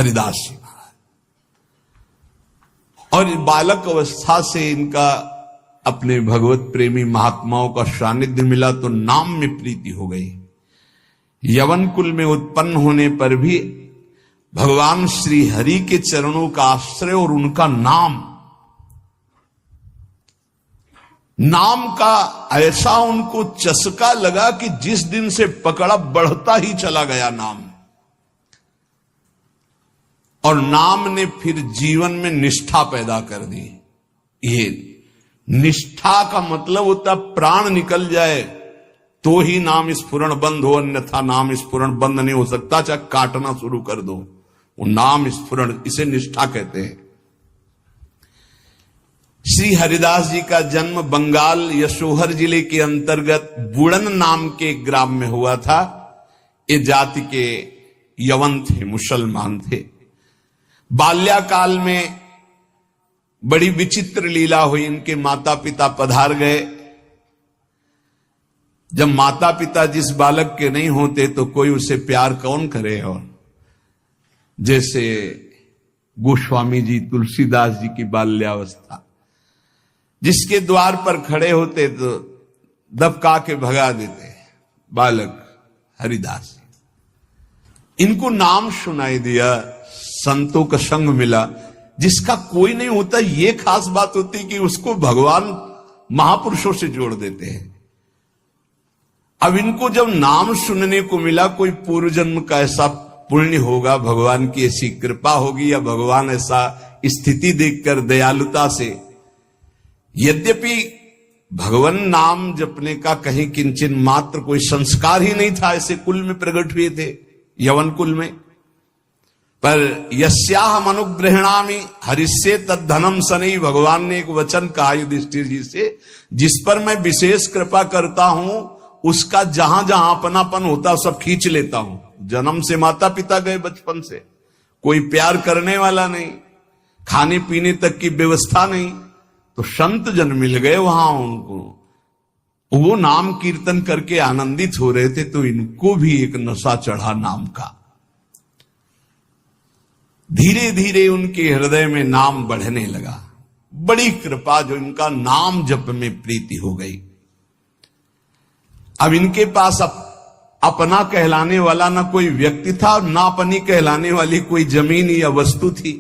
हरिदास जी महाराज। और बालक अवस्था से इनका अपने भगवत प्रेमी महात्माओं का सानिध्य मिला तो नाम में प्रीति हो गई। यवन कुल में उत्पन्न होने पर भी भगवान श्री हरि के चरणों का आश्रय और उनका नाम का ऐसा उनको चस्का लगा कि जिस दिन से पकड़ा बढ़ता ही चला गया नाम। और नाम ने फिर जीवन में निष्ठा पैदा कर दी। ये निष्ठा का मतलब होता प्राण निकल जाए तो ही नाम स्फुरण बंद हो, अन्यथा नाम स्फुरण बंद नहीं हो सकता। चाहे काटना शुरू कर दो, वो नाम स्फुरण, इसे निष्ठा कहते हैं। श्री हरिदास जी का जन्म बंगाल यशोहर जिले के अंतर्गत बुड़न नाम के ग्राम में हुआ था। ये जाति के यवन थे, मुसलमान थे। बाल्याकाल में बड़ी विचित्र लीला हुई। इनके माता पिता पधार गए। जब माता पिता जिस बालक के नहीं होते तो कोई उसे प्यार कौन करे। और जैसे गोस्वामी जी तुलसीदास जी की बाल्यावस्था, जिसके द्वार पर खड़े होते तो दबका के भगा देते बालक हरिदास जी। इनको नाम सुनाई दिया, संतों का संग मिला, जिसका कोई नहीं होता। ये खास बात होती कि उसको भगवान महापुरुषों से जोड़ देते हैं। अब इनको जब नाम सुनने को मिला, कोई पूर्व जन्म का ऐसा पुण्य होगा, भगवान की ऐसी कृपा होगी, या भगवान ऐसा स्थिति देखकर दयालुता से, यद्यपि भगवान नाम जपने का कहीं किंचन मात्र कोई संस्कार ही नहीं था। ऐसे कुल में प्रकट हुए थे, यवन कुल में। पर यस्याहम अनुग्रहणामि हरिष्ये तद्धनम सनई, भगवान ने एक वचन कहा युधिष्ठिर जी से, जिस पर मैं विशेष कृपा करता हूं उसका जहां जहां अपनापन होता सब खींच लेता हूं। जन्म से माता पिता गए, बचपन से कोई प्यार करने वाला नहीं, खाने पीने तक की व्यवस्था नहीं, तो संत जन मिल गए वहां उनको। वो नाम कीर्तन करके आनंदित हो रहे थे, तो इनको भी एक नशा चढ़ा नाम का। धीरे धीरे उनके हृदय में नाम बढ़ने लगा। बड़ी कृपा जो इनका नाम जप में प्रीति हो गई। अब इनके पास अपना कहलाने वाला ना कोई व्यक्ति था, ना अपनी कहलाने वाली कोई जमीन या वस्तु थी।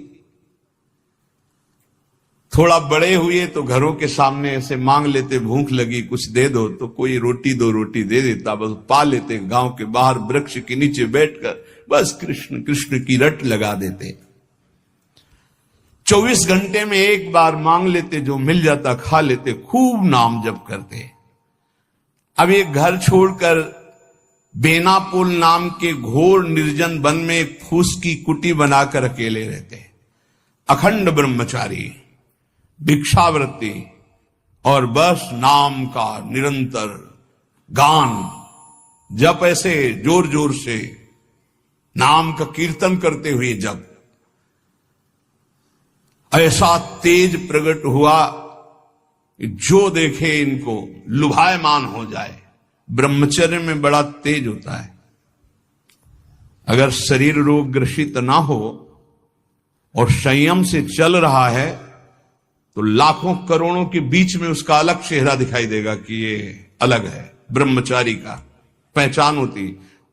थोड़ा बड़े हुए तो घरों के सामने ऐसे मांग लेते, भूख लगी कुछ दे दो, तो कोई रोटी दो रोटी दे देता, बस पा लेते। गांव के बाहर वृक्ष के नीचे बैठकर बस कृष्ण कृष्ण की रट लगा देते। 24 घंटे में एक बार मांग लेते, जो मिल जाता खा लेते, खूब नाम जप करते। अब एक घर छोड़कर बेनापुल नाम के घोर निर्जन वन में एक फूस की कुटी बनाकर अकेले रहते। अखंड ब्रह्मचारी, भिक्षावृत्ति, और बस नाम का निरंतर गान जप, ऐसे जोर जोर से नाम का कीर्तन करते हुए जप। ऐसा तेज प्रकट हुआ जो देखे इनको लुभायमान हो जाए। ब्रह्मचर्य में बड़ा तेज होता है। अगर शरीर रोग ग्रसित ना हो और संयम से चल रहा है तो लाखों करोड़ों के बीच में उसका अलग चेहरा दिखाई देगा कि ये अलग है। ब्रह्मचारी का पहचान होती,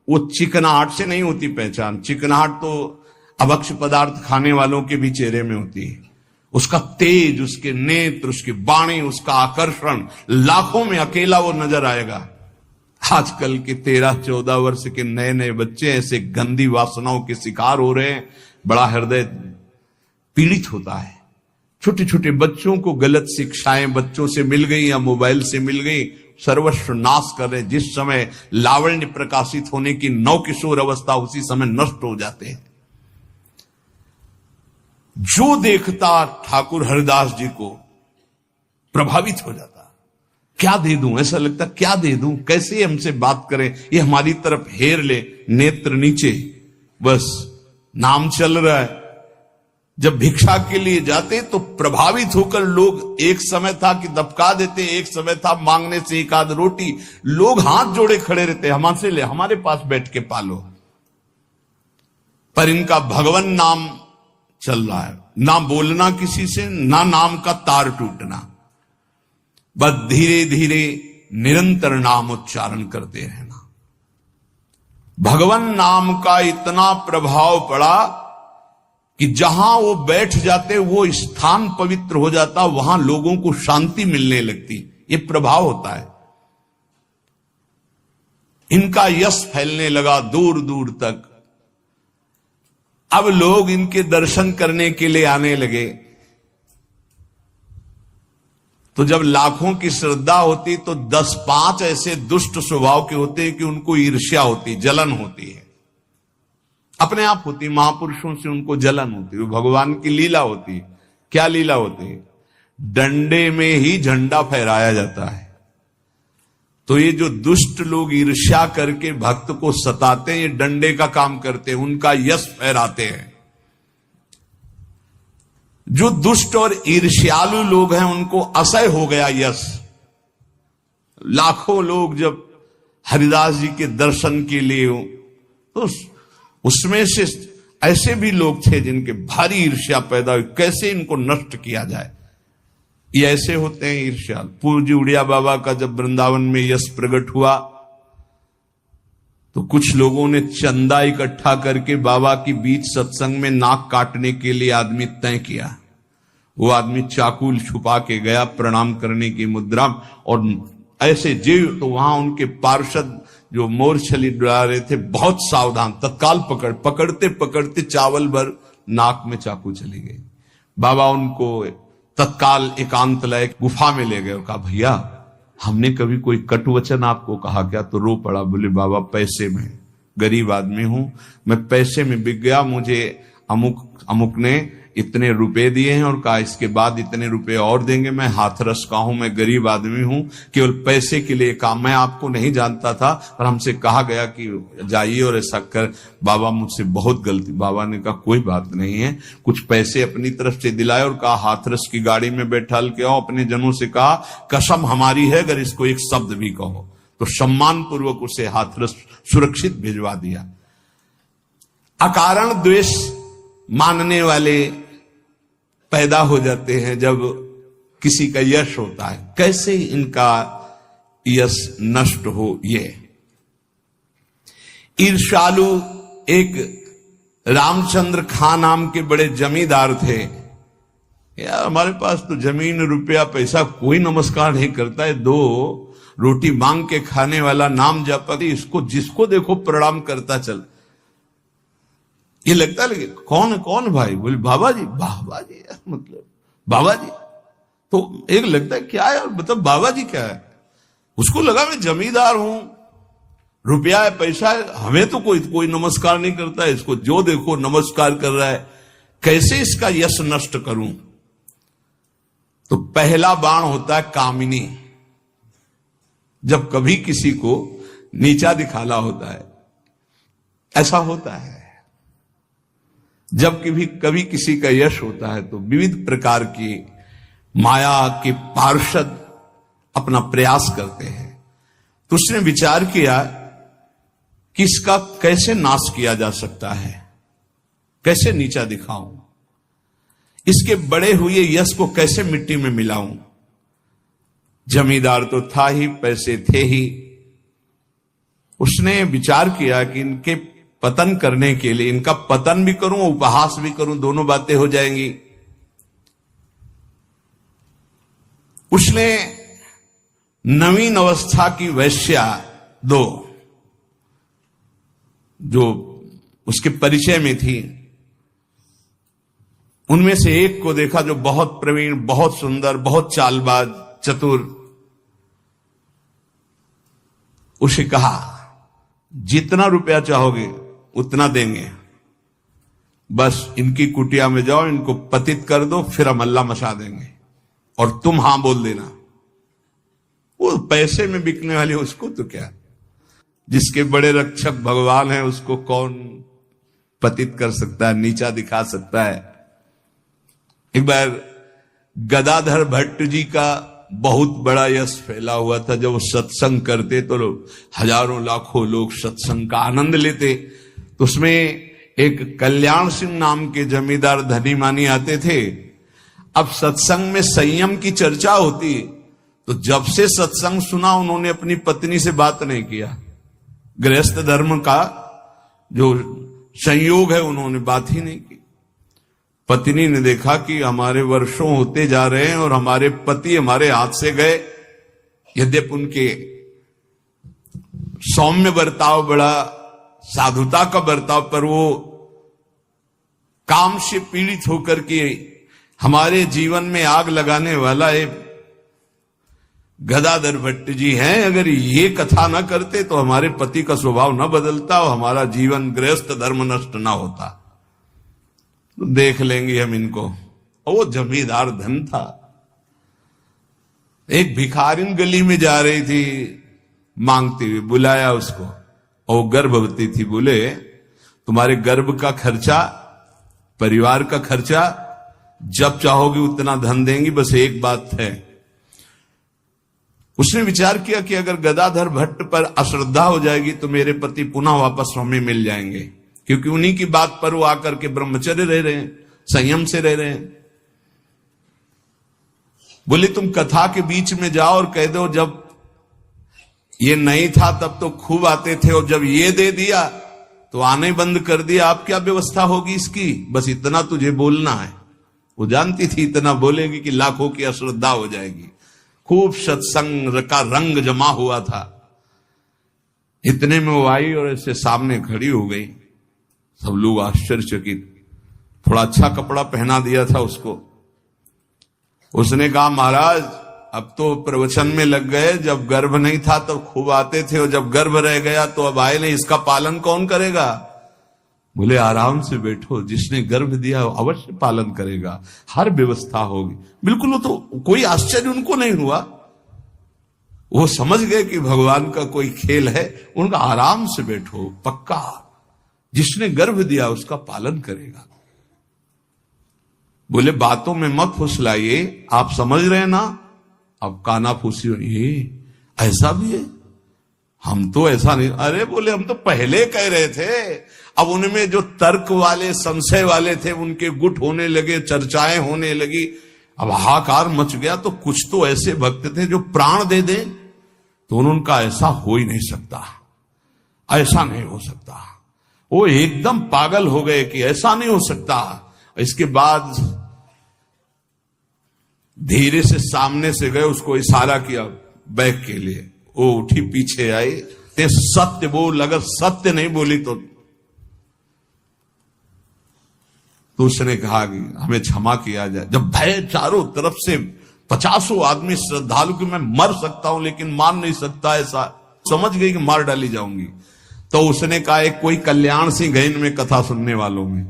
वो चिकनाहट से नहीं होती पहचान। चिकनाहट तो अभक्ष पदार्थ खाने वालों के भी चेहरे में होती है। उसका तेज, उसके नेत्र, उसकी वाणी, उसका आकर्षण, लाखों में अकेला वो नजर आएगा। आजकल के 13-14 वर्ष के नए नए बच्चे ऐसे गंदी वासनाओं के शिकार हो रहे हैं, बड़ा हृदय पीड़ित होता है। छोटे छोटे बच्चों को गलत शिक्षाएं बच्चों से मिल गई या मोबाइल से मिल गई, सर्वस्व नाश कर रहे। जिस समय लावण्य प्रकाशित होने की नव किशोर अवस्था, उसी समय नष्ट हो जाते हैं। जो देखता ठाकुर हरिदास जी को प्रभावित हो जाता। क्या दे दूं, ऐसा लगता क्या दे दूं, कैसे हमसे बात करें, ये हमारी तरफ हेर ले, नेत्र नीचे, बस नाम चल रहा है। जब भिक्षा के लिए जाते तो प्रभावित होकर लोग, एक समय था कि दबका देते, एक समय था मांगने से एक आध रोटी, लोग हाथ जोड़े खड़े रहते, हमसे ले, हमारे पास बैठ के पालो। पर इनका भगवान नाम चल रहा है, ना बोलना किसी से, ना नाम का तार टूटना, बस धीरे धीरे निरंतर नाम उच्चारण करते रहना। भगवान नाम का इतना प्रभाव पड़ा कि जहां वो बैठ जाते वो स्थान पवित्र हो जाता, वहां लोगों को शांति मिलने लगती। ये प्रभाव होता है। इनका यश फैलने लगा दूर दूर तक। अब लोग इनके दर्शन करने के लिए आने लगे। तो जब लाखों की श्रद्धा होती तो 10-5 ऐसे दुष्ट स्वभाव के होते हैं कि उनको ईर्ष्या होती, जलन होती है, अपने आप होती। महापुरुषों से उनको जलन होती है। भगवान की लीला होती है। क्या लीला होती है? डंडे में ही झंडा फहराया जाता है। तो ये जो दुष्ट लोग ईर्ष्या करके भक्त को सताते हैं, ये डंडे का काम करते हैं, उनका यश फहराते हैं। जो दुष्ट और ईर्ष्यालु लोग हैं उनको असह्य हो गया यश। लाखों लोग जब हरिदास जी के दर्शन के लिए हो, तो उसमें से ऐसे भी लोग थे जिनके भारी ईर्ष्या पैदा हुई, कैसे इनको नष्ट किया जाए। ये ऐसे होते हैं ईर्ष्या। पूज्य उड़िया बाबा का जब वृंदावन में यश प्रकट हुआ तो कुछ लोगों ने चंदा इकट्ठा करके बाबा की बीच सत्संग में नाक काटने के लिए आदमी तय किया। वो आदमी चाकू छुपा के गया प्रणाम करने की मुद्रा, और ऐसे जीव तो वहां उनके पार्षद जो मोरछली डरा रहे थे बहुत सावधान, तत्काल पकड़ते पकड़ते चावल भर नाक में चाकू चली गई। बाबा उनको तत्काल एकांत लय गुफा में ले गए और कहा, भैया हमने कभी कोई कटु वचन आपको कहा क्या? तो रो पड़ा। बोले बाबा पैसे में, गरीब आदमी हूं मैं, पैसे में बिक गया। मुझे अमुक ने इतने रुपए दिए हैं और कहा इसके बाद इतने रुपए और देंगे। मैं हाथरस का हूं, मैं गरीब आदमी हूं, केवल पैसे के लिए काम। मैं आपको नहीं जानता था पर हमसे कहा गया कि जाइए और ऐसा कर। बाबा मुझसे बहुत गलती। बाबा ने कहा कोई बात नहीं है। कुछ पैसे अपनी तरफ से दिलाए और कहा हाथरस की गाड़ी में बैठाल के आओ। अपने जनों से कहा कसम हमारी है अगर इसको एक शब्द भी कहो। तो सम्मान पूर्वक उसे हाथरस सुरक्षित भिजवा दिया। अकारण द्वेष मानने वाले पैदा हो जाते हैं जब किसी का यश होता है। कैसे इनका यश नष्ट हो? ये ईर्ष्यालु एक रामचंद्र खां नाम के बड़े जमींदार थे। यार हमारे पास तो जमीन रुपया पैसा कोई नमस्कार नहीं करता है, 2 रोटी मांग के खाने वाला नाम जपती, इसको जिसको देखो प्रणाम करता चल। ये लगता है लेकिन कौन भाई? बोले बाबा जी। बाबा जी मतलब बाबा जी तो एक लगता है क्या है, मतलब बाबा जी क्या है? उसको लगा मैं जमींदार हूं, रुपया है पैसा है, हमें तो कोई नमस्कार नहीं करता है, इसको जो देखो नमस्कार कर रहा है। कैसे इसका यश नष्ट करूं? तो पहला बाण होता है कामिनी। जब कभी किसी को नीचा दिखाना होता है, ऐसा होता है। जब कभी किसी का यश होता है तो विविध प्रकार की माया के पार्षद अपना प्रयास करते हैं। तो उसने विचार किया कि इसका कैसे नाश किया जा सकता है, कैसे नीचा दिखाऊं, इसके बड़े हुए यश को कैसे मिट्टी में मिलाऊं। जमींदार तो था ही, पैसे थे ही। उसने विचार किया कि इनके पतन करने के लिए, इनका पतन भी करूं उपहास भी करूं, दोनों बातें हो जाएंगी। उसने नवीन अवस्था की वैश्या 2 जो उसके परिचय में थी, उनमें से एक को देखा जो बहुत प्रवीण, बहुत सुंदर, बहुत चालबाज, चतुर। उसे कहा जितना रुपया चाहोगे उतना देंगे, बस इनकी कुटिया में जाओ, इनको पतित कर दो, फिर हम अल्लाह मचा देंगे और तुम हां बोल देना। वो पैसे में बिकने वाली उसको तो क्या, जिसके बड़े रक्षक भगवान है उसको कौन पतित कर सकता है, नीचा दिखा सकता है। एक बार गदाधर भट्ट जी का बहुत बड़ा यश फैला हुआ था। जब वो सत्संग करते तो हजारों लाखों लोग सत्संग का आनंद लेते। तो उसमें एक कल्याण सिंह नाम के जमींदार धनी मानी आते थे। अब सत्संग में संयम की चर्चा होती, तो जब से सत्संग सुना उन्होंने अपनी पत्नी से बात नहीं किया। गृहस्थ धर्म का जो संयोग है उन्होंने बात ही नहीं की। पत्नी ने देखा कि हमारे वर्षों होते जा रहे हैं और हमारे पति हमारे हाथ से गए, यद्यपि उनके सौम्य बर्ताव, बड़ा साधुता का बर्ताव, पर वो काम से पीड़ित होकर के हमारे जीवन में आग लगाने वाला एक गदाधर भट्ट जी हैं। अगर ये कथा न करते तो हमारे पति का स्वभाव न बदलता और हमारा जीवन गृहस्थ धर्म नष्ट न होता। तो देख लेंगे हम इनको। और वो जमींदार धन था। एक भिखारिन गली में जा रही थी मांगती हुई, बुलाया उसको, और गर्भवती थी। बोले तुम्हारे गर्भ का खर्चा, परिवार का खर्चा जब चाहोगी उतना धन देंगी, बस एक बात है। उसने विचार किया कि अगर गदाधर भट्ट पर अश्रद्धा हो जाएगी तो मेरे पति पुनः वापस हमें मिल जाएंगे, क्योंकि उन्हीं की बात पर वो आकर के ब्रह्मचर्य रह रहे हैं, संयम से रह रहे हैं। बोले तुम कथा के बीच में जाओ और कह दो जब ये नहीं था तब तो खूब आते थे और जब ये दे दिया तो आने बंद कर दिया, आप क्या व्यवस्था होगी इसकी, बस इतना तुझे बोलना है। वो जानती थी इतना बोलेगी कि लाखों की अश्रद्धा हो जाएगी। खूब सत्संग का रंग जमा हुआ था। इतने में वो आई और ऐसे सामने खड़ी हो गई। सब लोग आश्चर्यचकित। थोड़ा अच्छा कपड़ा पहना दिया था उसको। उसने कहा महाराज अब तो प्रवचन में लग गए, जब गर्भ नहीं था तब खूब आते थे और जब गर्भ रह गया तो अब आए नहीं, इसका पालन कौन करेगा। बोले आराम से बैठो, जिसने गर्भ दिया अवश्य पालन करेगा, हर व्यवस्था होगी। बिल्कुल, वो तो कोई आश्चर्य उनको नहीं हुआ। वो समझ गए कि भगवान का कोई खेल है। उनका आराम से बैठो, पक्का जिसने गर्भ दिया उसका पालन करेगा। बोले बातों में मत फुसलाइए, आप समझ रहे हैं ना। अब काना फूसी, ये ऐसा भी है, हम तो ऐसा नहीं। अरे बोले हम तो पहले कह रहे थे। अब उनमें जो तर्क वाले, संशय वाले थे उनके गुट होने लगे, चर्चाएं होने लगी, अब हाहाकार मच गया। तो कुछ तो ऐसे भक्त थे जो प्राण दे दें, तो उनका ऐसा हो ही नहीं सकता, ऐसा नहीं हो सकता। वो एकदम पागल हो गए कि ऐसा नहीं हो सकता। इसके बाद धीरे से सामने से गए, उसको इशारा किया बैग के लिए। वो उठी, पीछे आई, ते सत्य बोल, अगर सत्य नहीं बोली तो उसने कहा कि हमें क्षमा किया जाए। जब भय चारों तरफ से 50 आदमी श्रद्धालु कि मैं मर सकता हूं लेकिन मार नहीं सकता, ऐसा समझ गई कि मार डाली जाऊंगी। तो उसने कहा एक कोई कल्याण सिंह गए इनमें कथा सुनने वालों में,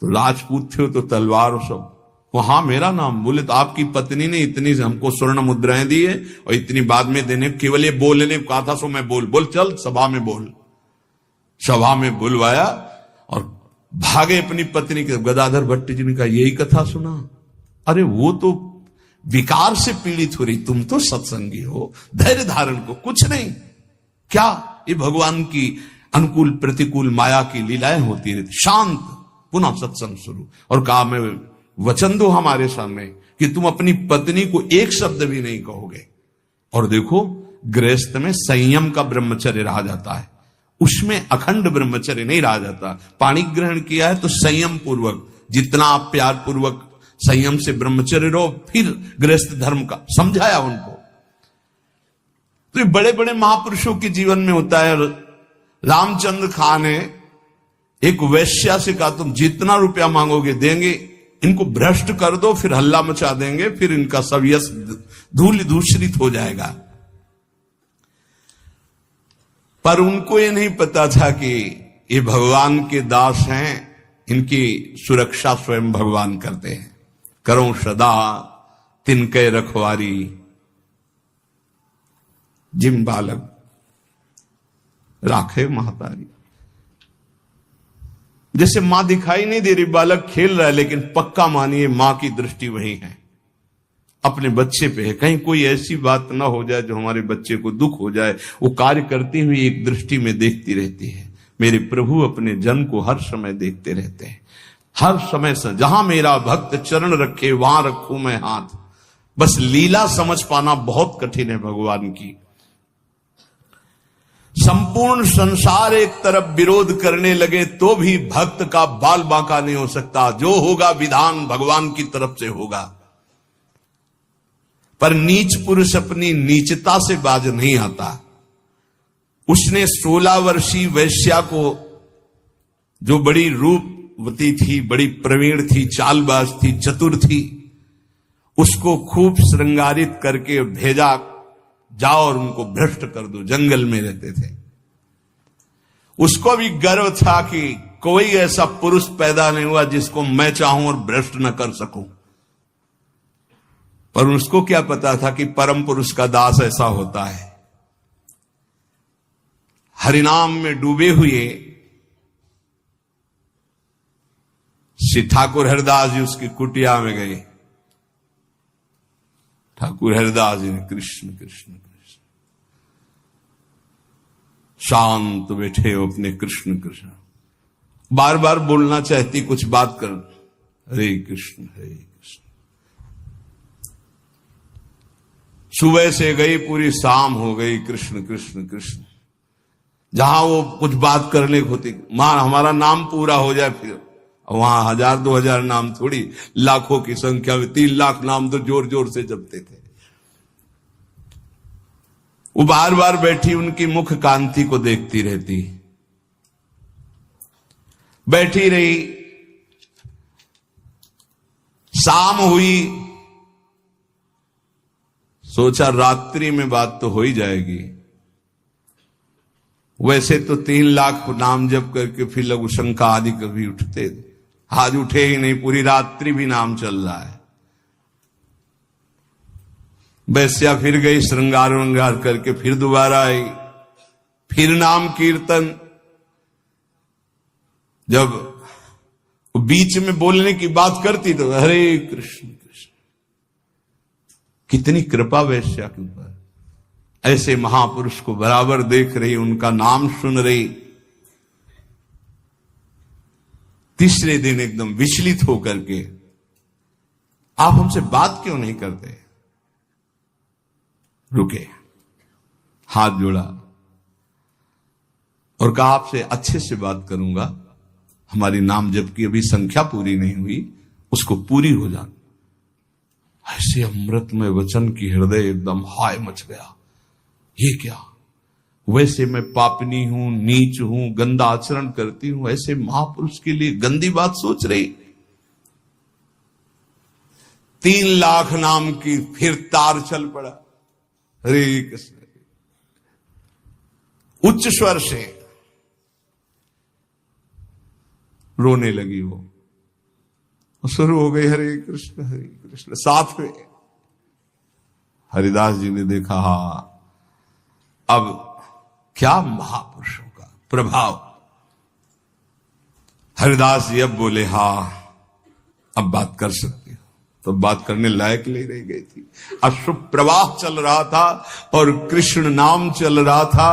तो राजपूत थे तो तलवार और सब। वहां मेरा नाम। बोले तो आपकी पत्नी ने इतनी हमको स्वर्ण मुद्राएं दी है और इतनी बाद में देने, केवल ये बोलने कहा था, सो मैं बोल चल सभा में बोल। सभा में बुलवाया और भागे अपनी पत्नी के। गदाधर भट्ट जी ने कहा यही कथा सुना। अरे वो तो विकार से पीड़ित हो रही, तुम तो सत्संगी हो, धैर्य धारण को कुछ नहीं। क्या ये भगवान की अनुकूल प्रतिकूल माया की लीलाएं होती रहती। शांत, पुनः सत्संग शुरू। और कहा मैं वचन दो हमारे सामने कि तुम अपनी पत्नी को एक शब्द भी नहीं कहोगे। और देखो गृहस्थ में संयम का ब्रह्मचर्य रहा जाता है, उसमें अखंड ब्रह्मचर्य नहीं रहा जाता। पाणी ग्रहण किया है तो संयम पूर्वक, जितना आप प्यार पूर्वक संयम से ब्रह्मचर्य रहो, फिर गृहस्थ धर्म का समझाया उनको। तो ये बड़े बड़े महापुरुषों के जीवन में होता है। रामचंद्र खान ने एक वैश्या से कहा तुम जितना रुपया मांगोगे देंगे, इनको भ्रष्ट कर दो, फिर हल्ला मचा देंगे, फिर इनका सब यश धूल दूषित हो जाएगा। पर उनको ये नहीं पता था कि ये भगवान के दास हैं, इनकी सुरक्षा स्वयं भगवान करते हैं। करो सदा तिनके रखवारी, जिम बालक राखे महतारी। जैसे मां दिखाई नहीं दे रही, बालक खेल रहा है, लेकिन पक्का मानिए मां की दृष्टि वही है, अपने बच्चे पे है। कहीं कोई ऐसी बात ना हो जाए जो हमारे बच्चे को दुख हो जाए। वो कार्य करती हुई एक दृष्टि में देखती रहती है। मेरे प्रभु अपने जन को हर समय देखते रहते हैं। हर समय से जहां मेरा भक्त चरण रखे वहां रखूं मैं हाथ। बस लीला समझ पाना बहुत कठिन है भगवान की। संपूर्ण संसार एक तरफ विरोध करने लगे तो भी भक्त का बाल बांका नहीं हो सकता। जो होगा विधान भगवान की तरफ से होगा। पर नीच पुरुष अपनी नीचता से बाज नहीं आता। उसने 16 वर्षीय वैश्या को, जो बड़ी रूपवती थी, बड़ी प्रवीण थी, चालबाज थी, चतुर थी, उसको खूब श्रृंगारित करके भेजा, जाओ और उनको भ्रष्ट कर दो। जंगल में रहते थे। उसको भी गर्व था कि कोई ऐसा पुरुष पैदा नहीं हुआ जिसको मैं चाहूं और भ्रष्ट न कर सकूं। पर उसको क्या पता था कि परम पुरुष का दास ऐसा होता है। हरिनाम में डूबे हुए श्री ठाकुर हरिदास जी उसकी कुटिया में गए। ठाकुर हरिदास जी ने कृष्ण कृष्ण कृष्ण, शांत बैठे हो अपने कृष्ण कृष्ण, बार बार बोलना चाहती कुछ बात कर, हरे कृष्ण हरे कृष्ण। सुबह से गई पूरी शाम हो गई, कृष्ण कृष्ण कृष्ण। जहां वो कुछ बात करने को होती, मां हमारा नाम पूरा हो जाए, फिर वहां 1000-2000 नाम थोड़ी, लाखों की संख्या में 3 लाख नाम तो जोर जोर से जपते थे। वो बार बार बैठी उनकी मुख कांति को देखती रहती, बैठी रही। शाम हुई, सोचा रात्रि में बात तो हो ही जाएगी। वैसे तो 3 लाख नाम जप करके फिर लघु शंका आदि कभी उठते, आज उठे ही नहीं, पूरी रात्रि भी नाम चल रहा है। वैश्या फिर गई, श्रृंगार वंगार करके फिर दोबारा आई, फिर नाम कीर्तन। जब बीच में बोलने की बात करती तो हरे कृष्ण कृष्ण। कितनी कृपा वैश्या के ऊपर। ऐसे महापुरुष को बराबर देख रही, उनका नाम सुन रही। तीसरे दिन एकदम विचलित होकर के, आप हमसे बात क्यों नहीं करते? रुके, हाथ जोड़ा और कहा आपसे अच्छे से बात करूंगा। हमारी नाम जप की अभी संख्या पूरी नहीं हुई, उसको पूरी हो जाए। ऐसे अमृतमय वचन की हृदय एकदम हाय मच गया। ये क्या? वैसे मैं पापनी हूं, नीच हूं, गंदा आचरण करती हूं, ऐसे महापुरुष के लिए गंदी बात सोच रही। 3 लाख नाम की फिर तार चल पड़ा, हरे कृष्ण। उच्च स्वर से रोने लगी वो, शुरू हो गई हरे कृष्ण हरे कृष्ण। साथ में हरिदास जी ने देखा, हा अब क्या महापुरुषों का प्रभाव। हरिदास जी अब बोले, हा अब बात कर सकती हो। तो बात करने लायक नहीं रह गई थी। अश्रु प्रवाह चल रहा था और कृष्ण नाम चल रहा था।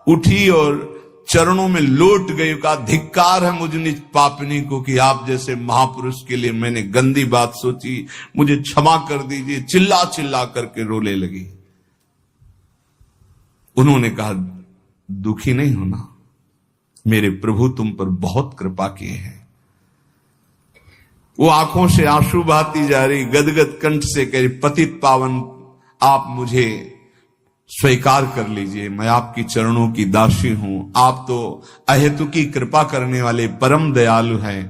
उठी और चरणों में लौट गई, का धिक्कार है मुझ निज पापनी को कि आप जैसे महापुरुष के लिए मैंने गंदी बात सोची, मुझे क्षमा कर दीजिए। चिल्ला चिल्ला करके रोने लगी। उन्होंने कहा, दुखी नहीं होना, मेरे प्रभु तुम पर बहुत कृपा किए हैं। वो आंखों से आंसू बहाती जा रही, गदगद कंठ से कह रही, पतित पावन आप मुझे स्वीकार कर लीजिए, मैं आपकी चरणों की दासी हूं। आप तो अहेतु की कृपा करने वाले परम दयालु हैं।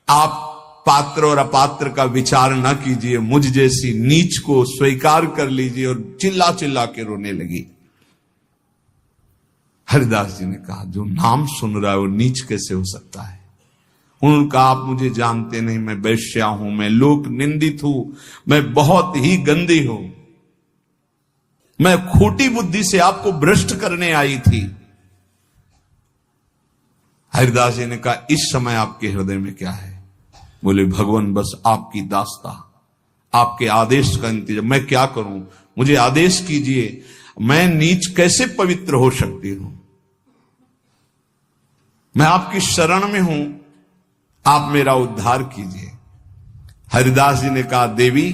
आप पात्र और अपात्र का विचार न कीजिए, मुझ जैसी नीच को स्वीकार कर लीजिए। और चिल्ला चिल्ला के रोने लगी। हरिदास जी ने कहा, जो नाम सुन रहा है वो नीच कैसे हो सकता है? उन्होंने कहा, आप मुझे जानते नहीं, मैं वैश्या हूं, मैं लोक निंदित हूं, मैं बहुत ही गंदी हूं, मैं खोटी बुद्धि से आपको भ्रष्ट करने आई थी। हरिदास जी ने कहा, इस समय आपके हृदय में क्या है? बोले, भगवान बस आपकी दास्ता, आपके आदेश का इंतजार। मैं क्या करूं? मुझे आदेश कीजिए। मैं नीच कैसे पवित्र हो सकती हूं? मैं आपकी शरण में हूं, आप मेरा उद्धार कीजिए। हरिदास जी ने कहा, देवी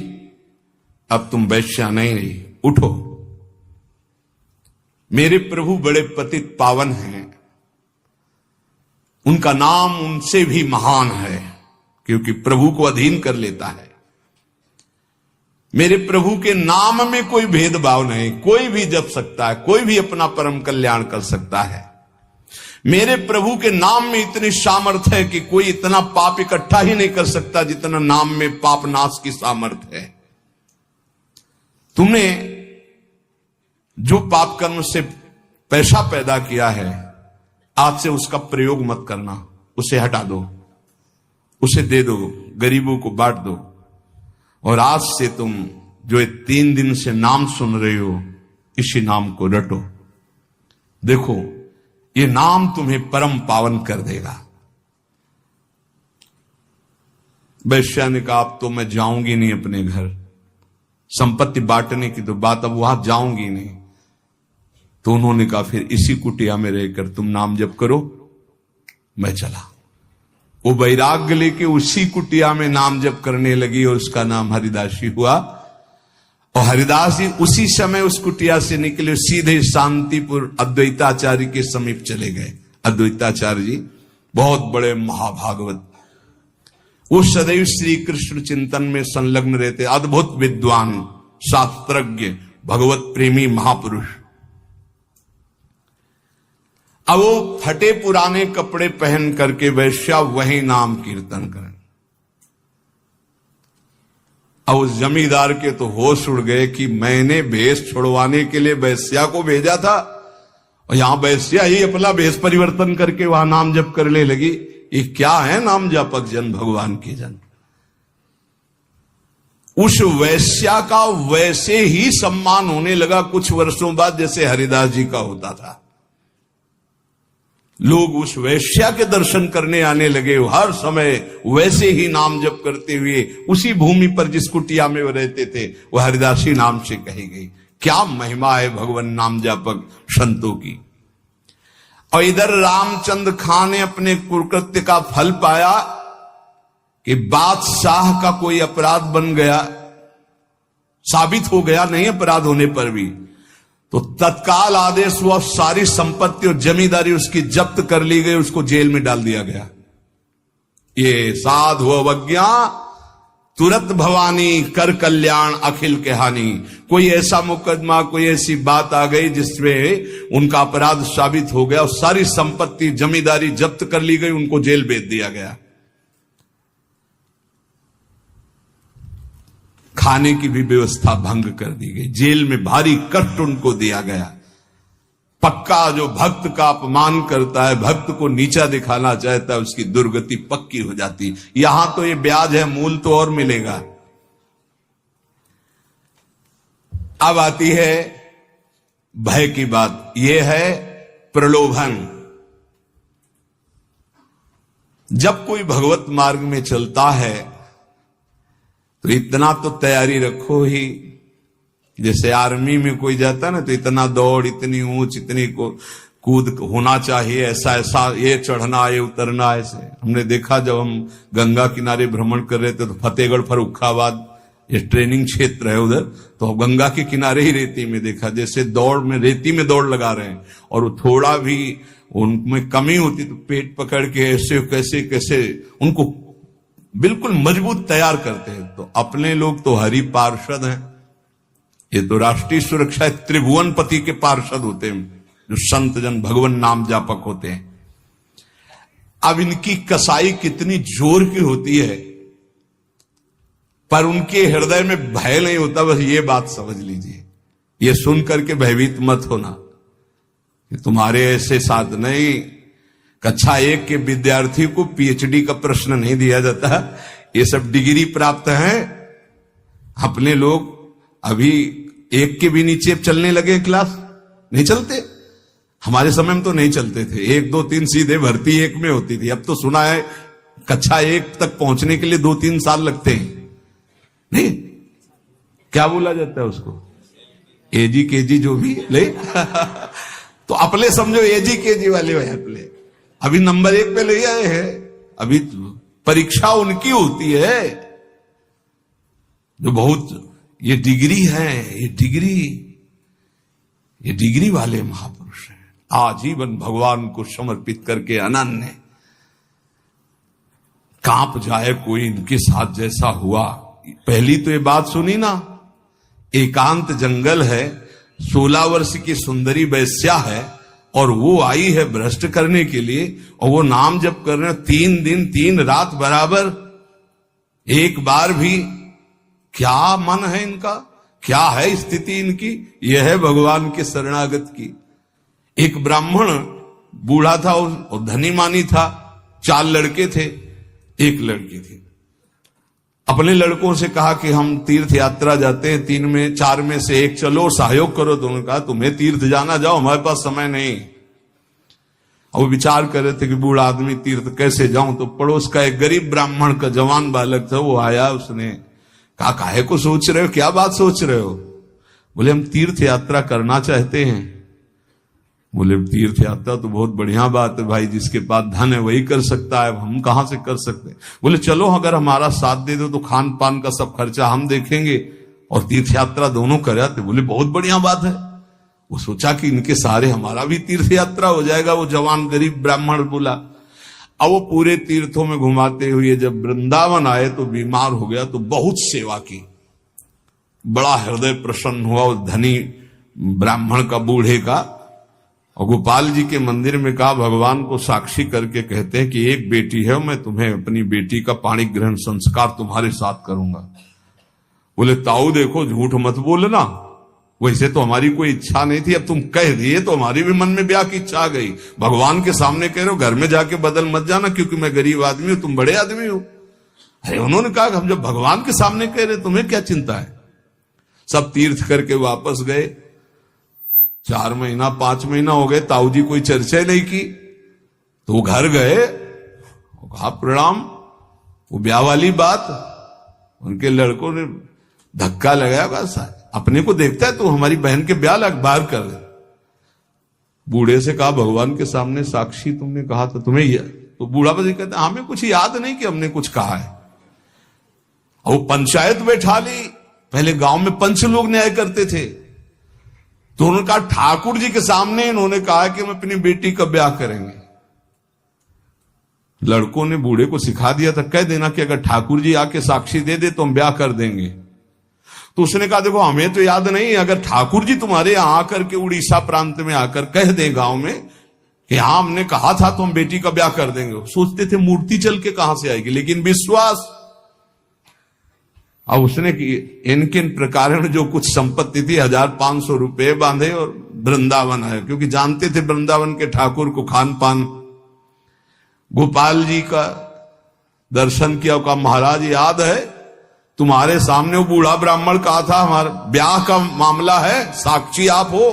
अब तुम वैश्या नहीं रही, उठो। मेरे प्रभु बड़े पतित पावन हैं, उनका नाम उनसे भी महान है, क्योंकि प्रभु को अधीन कर लेता है। मेरे प्रभु के नाम में कोई भेदभाव नहीं, कोई भी जप सकता है, कोई भी अपना परम कल्याण कर सकता है। मेरे प्रभु के नाम में इतनी सामर्थ्य है कि कोई इतना पाप इकट्ठा ही नहीं कर सकता जितना नाम में पाप नाश की सामर्थ्य है। तुमने जो पाप कर्म से पैसा पैदा किया है, आज से उसका प्रयोग मत करना, उसे हटा दो, उसे दे दो, गरीबों को बांट दो। और आज से तुम जो 3 दिन से नाम सुन रहे हो, इसी नाम को रटो। देखो, ये नाम तुम्हें परम पावन कर देगा। वैश्या ने कहा, अब तो मैं जाऊंगी नहीं अपने घर, संपत्ति बांटने की तो बात, अब वहां जाऊंगी नहीं। तो उन्होंने कहा, फिर इसी कुटिया में रहकर तुम नाम जप करो, मैं चला। वो वैराग्य लेके उसी कुटिया में नाम जप करने लगी और उसका नाम हरिदासी हुआ। और हरिदास जी उसी समय उस कुटिया से निकले, सीधे शांतिपुर अद्वैताचार्य के समीप चले गए। अद्वैताचार्य जी बहुत बड़े महाभागवत, वो सदैव श्री कृष्ण चिंतन में संलग्न रहते, अद्भुत विद्वान, शास्त्रज्ञ, भगवत प्रेमी महापुरुष। अब वो फटे पुराने कपड़े पहन करके वैश्या वही नाम कीर्तन करें। अब उस जमींदार के तो होश उड़ गए कि मैंने भेष छुड़वाने के लिए वैश्या को भेजा था और यहां वैश्या ही अपना भेष परिवर्तन करके वहां नाम जप करने लगी। ये क्या है नाम जापक जन, भगवान के जन। उस वैश्या का वैसे ही सम्मान होने लगा कुछ वर्षों बाद जैसे हरिदास जी का होता था। लोग उस वैश्या के दर्शन करने आने लगे, हर समय वैसे ही नाम जप करते हुए उसी भूमि पर जिस कुटिया में वो रहते थे वह हरिदासी नाम से कही गई। क्या महिमा है भगवान नाम जापक संतों की। और इधर रामचंद्र खान ने अपने कुकृत्य का फल पाया कि बादशाह का कोई अपराध बन गया, साबित हो गया, नहीं अपराध होने पर भी, तो तत्काल आदेश हुआ, सारी संपत्ति और जमींदारी उसकी जब्त कर ली गई, उसको जेल में डाल दिया गया। ये साधु अवज्ञा तुरंत भवानी, कर कल्याण अखिल के हानि। कोई ऐसा मुकदमा, कोई ऐसी बात आ गई जिसमें उनका अपराध साबित हो गया और सारी संपत्ति जमींदारी जब्त कर ली गई, उनको जेल भेज दिया गया। खाने की भी व्यवस्था भंग कर दी गई, जेल में भारी कष्ट उनको दिया गया। पक्का जो भक्त का अपमान करता है, भक्त को नीचा दिखाना चाहता है, उसकी दुर्गति पक्की हो जाती। यहां तो ये ब्याज है, मूल तो और मिलेगा। अब आती है भय की बात, यह है प्रलोभन। जब कोई भगवत मार्ग में चलता है तो इतना तो तैयारी रखो ही, जैसे आर्मी में कोई जाता है ना, तो इतना दौड़, इतनी ऊंच, इतनी को कूद होना चाहिए, ऐसा ऐसा, ये चढ़ना, ये उतरना। ऐसे हमने देखा जब हम गंगा किनारे भ्रमण कर रहे थे तो फतेहगढ़ फर्रुखाबाद ये ट्रेनिंग क्षेत्र है उधर, तो गंगा के किनारे ही रेती में देखा, जैसे दौड़ में रेती में दौड़ लगा रहे हैं और वो थोड़ा भी उनमें कमी होती तो पेट पकड़ के ऐसे कैसे कैसे उनको बिल्कुल मजबूत तैयार करते हैं। तो अपने लोग तो हरि पार्षद हैं, ये तो राष्ट्रीय सुरक्षा त्रिभुवनपति के पार्षद होते हैं, जो संत जन भगवान नाम जापक होते हैं। अब इनकी कसाई कितनी जोर की होती है, पर उनके हृदय में भय नहीं होता, बस ये बात समझ लीजिए। ये सुन करके भयभीत मत होना कि तुम्हारे ऐसे साथ नहीं। कक्षा 1 के विद्यार्थी को पीएचडी का प्रश्न नहीं दिया जाता, ये सब डिग्री प्राप्त हैं। अपने लोग अभी 1 के भी नीचे चलने लगे, क्लास नहीं चलते। हमारे समय में तो नहीं चलते थे, 1 2 3 सीधे भर्ती 1 में होती थी। अब तो सुना है कक्षा 1 तक पहुंचने के लिए 2-3 साल लगते हैं। नहीं, क्या बोला जाता है उसको, एजी केजी जो भी ले तो अपने समझो एजी केजी वाले हो अपने। अभी नंबर 1 पे ले आए हैं, अभी परीक्षा उनकी होती है जो बहुत ये डिग्री वाले महापुरुष हैं, आजीवन भगवान को समर्पित करके अनन्य। कांप जाए कोई इनके साथ जैसा हुआ। पहली तो ये बात सुनी ना, एकांत जंगल है, 16 वर्ष की सुंदरी वैश्या है और वो आई है भ्रष्ट करने के लिए, और वो नाम जप कर रहे हैं 3 दिन 3 रात बराबर, एक बार भी। क्या मन है इनका, क्या है स्थिति इनकी? यह है भगवान के शरणागत की। एक ब्राह्मण बूढ़ा था और धनी मानी था, 4 लड़के थे, एक लड़की थी। अपने लड़कों से कहा कि हम तीर्थ यात्रा जाते हैं, 3 में 4 में से एक चलो, सहयोग करो। तो उन्होंने कहा तुम्हें तीर्थ जाना, जाओ, हमारे पास समय नहीं। और वो विचार कर रहे थे कि बूढ़ा आदमी तीर्थ कैसे जाऊं। तो पड़ोस का एक गरीब ब्राह्मण का जवान बालक था, वो आया, उसने कहा काहे को सोच रहे हो, क्या बात सोच रहे हो? बोले हम तीर्थ यात्रा करना चाहते हैं। बोले तीर्थ यात्रा तो बहुत बढ़िया बात है भाई, जिसके पास धन है वही कर सकता है, हम कहां से कर सकते हैं। बोले चलो अगर हमारा साथ दे दो तो खान पान का सब खर्चा हम देखेंगे और तीर्थ यात्रा दोनों कर आते। बोले बहुत बढ़िया बात है। वो सोचा कि इनके सारे हमारा भी तीर्थ यात्रा हो जाएगा। वो जवान गरीब ब्राह्मण बोला। अब वो पूरे तीर्थों में घुमाते हुए जब वृंदावन आए तो बीमार हो गया, तो बहुत सेवा की, बड़ा हृदय प्रसन्न हुआ उस धनी ब्राह्मण का, बूढ़े का। और गोपाल जी के मंदिर में कहा, भगवान को साक्षी करके कहते हैं कि एक बेटी है, मैं तुम्हें अपनी बेटी का पाणी ग्रहण संस्कार तुम्हारे साथ करूंगा। बोले ताऊ देखो झूठ मत बोलना, वैसे तो हमारी कोई इच्छा नहीं थी, अब तुम कह दिए तो हमारी भी मन में ब्याह की इच्छा आ गई। भगवान के सामने कह रहे हो, घर में जाके बदल मत जाना, क्योंकि मैं गरीब आदमी हूं, तुम बड़े आदमी हो। अरे उन्होंने कहा हम जब भगवान के सामने कह रहे तुम्हें क्या चिंता है। सब तीर्थ करके वापस गए। 4 महीना 5 महीना हो गए, ताऊ जी कोई चर्चा नहीं की। तो वो घर गए, कहा प्रणाम। वो ब्याह वाली बात, उनके लड़कों ने धक्का लगाया, बस अपने को देखता है तो हमारी बहन के ब्याह बाहर कर दे। बूढ़े से कहा भगवान के सामने साक्षी तुमने कहा था, तुम्हें तो बूढ़ा बस कहता हमें कुछ याद नहीं कि हमने कुछ कहा है। और वो पंचायत बैठा ली। पहले गांव में पंच लोग न्याय करते थे, तो उन्होंने कहा ठाकुर जी के सामने इन्होंने कहा कि हम अपनी बेटी का ब्याह करेंगे। लड़कों ने बूढ़े को सिखा दिया था, कह देना कि अगर ठाकुर जी आके साक्षी दे दे तो हम ब्याह कर देंगे। तो उसने कहा देखो हमें तो याद नहीं, अगर ठाकुर जी तुम्हारे यहां आकर के उड़ीसा प्रांत में आकर कह दे गांव में कि हाँ हमने कहा था तो हम बेटी का ब्याह कर देंगे। सोचते थे मूर्ति चल के कहां से आएगी, लेकिन विश्वास। अब उसने इनके प्रकार जो कुछ संपत्ति थी 1500 रुपए बांधे और वृंदावन आए, क्योंकि जानते थे वृंदावन के ठाकुर को खान पान। गोपाल जी का दर्शन किया, कहा महाराज याद है तुम्हारे सामने वो बूढ़ा ब्राह्मण कहा था हमारा ब्याह का मामला है, साक्षी आप हो।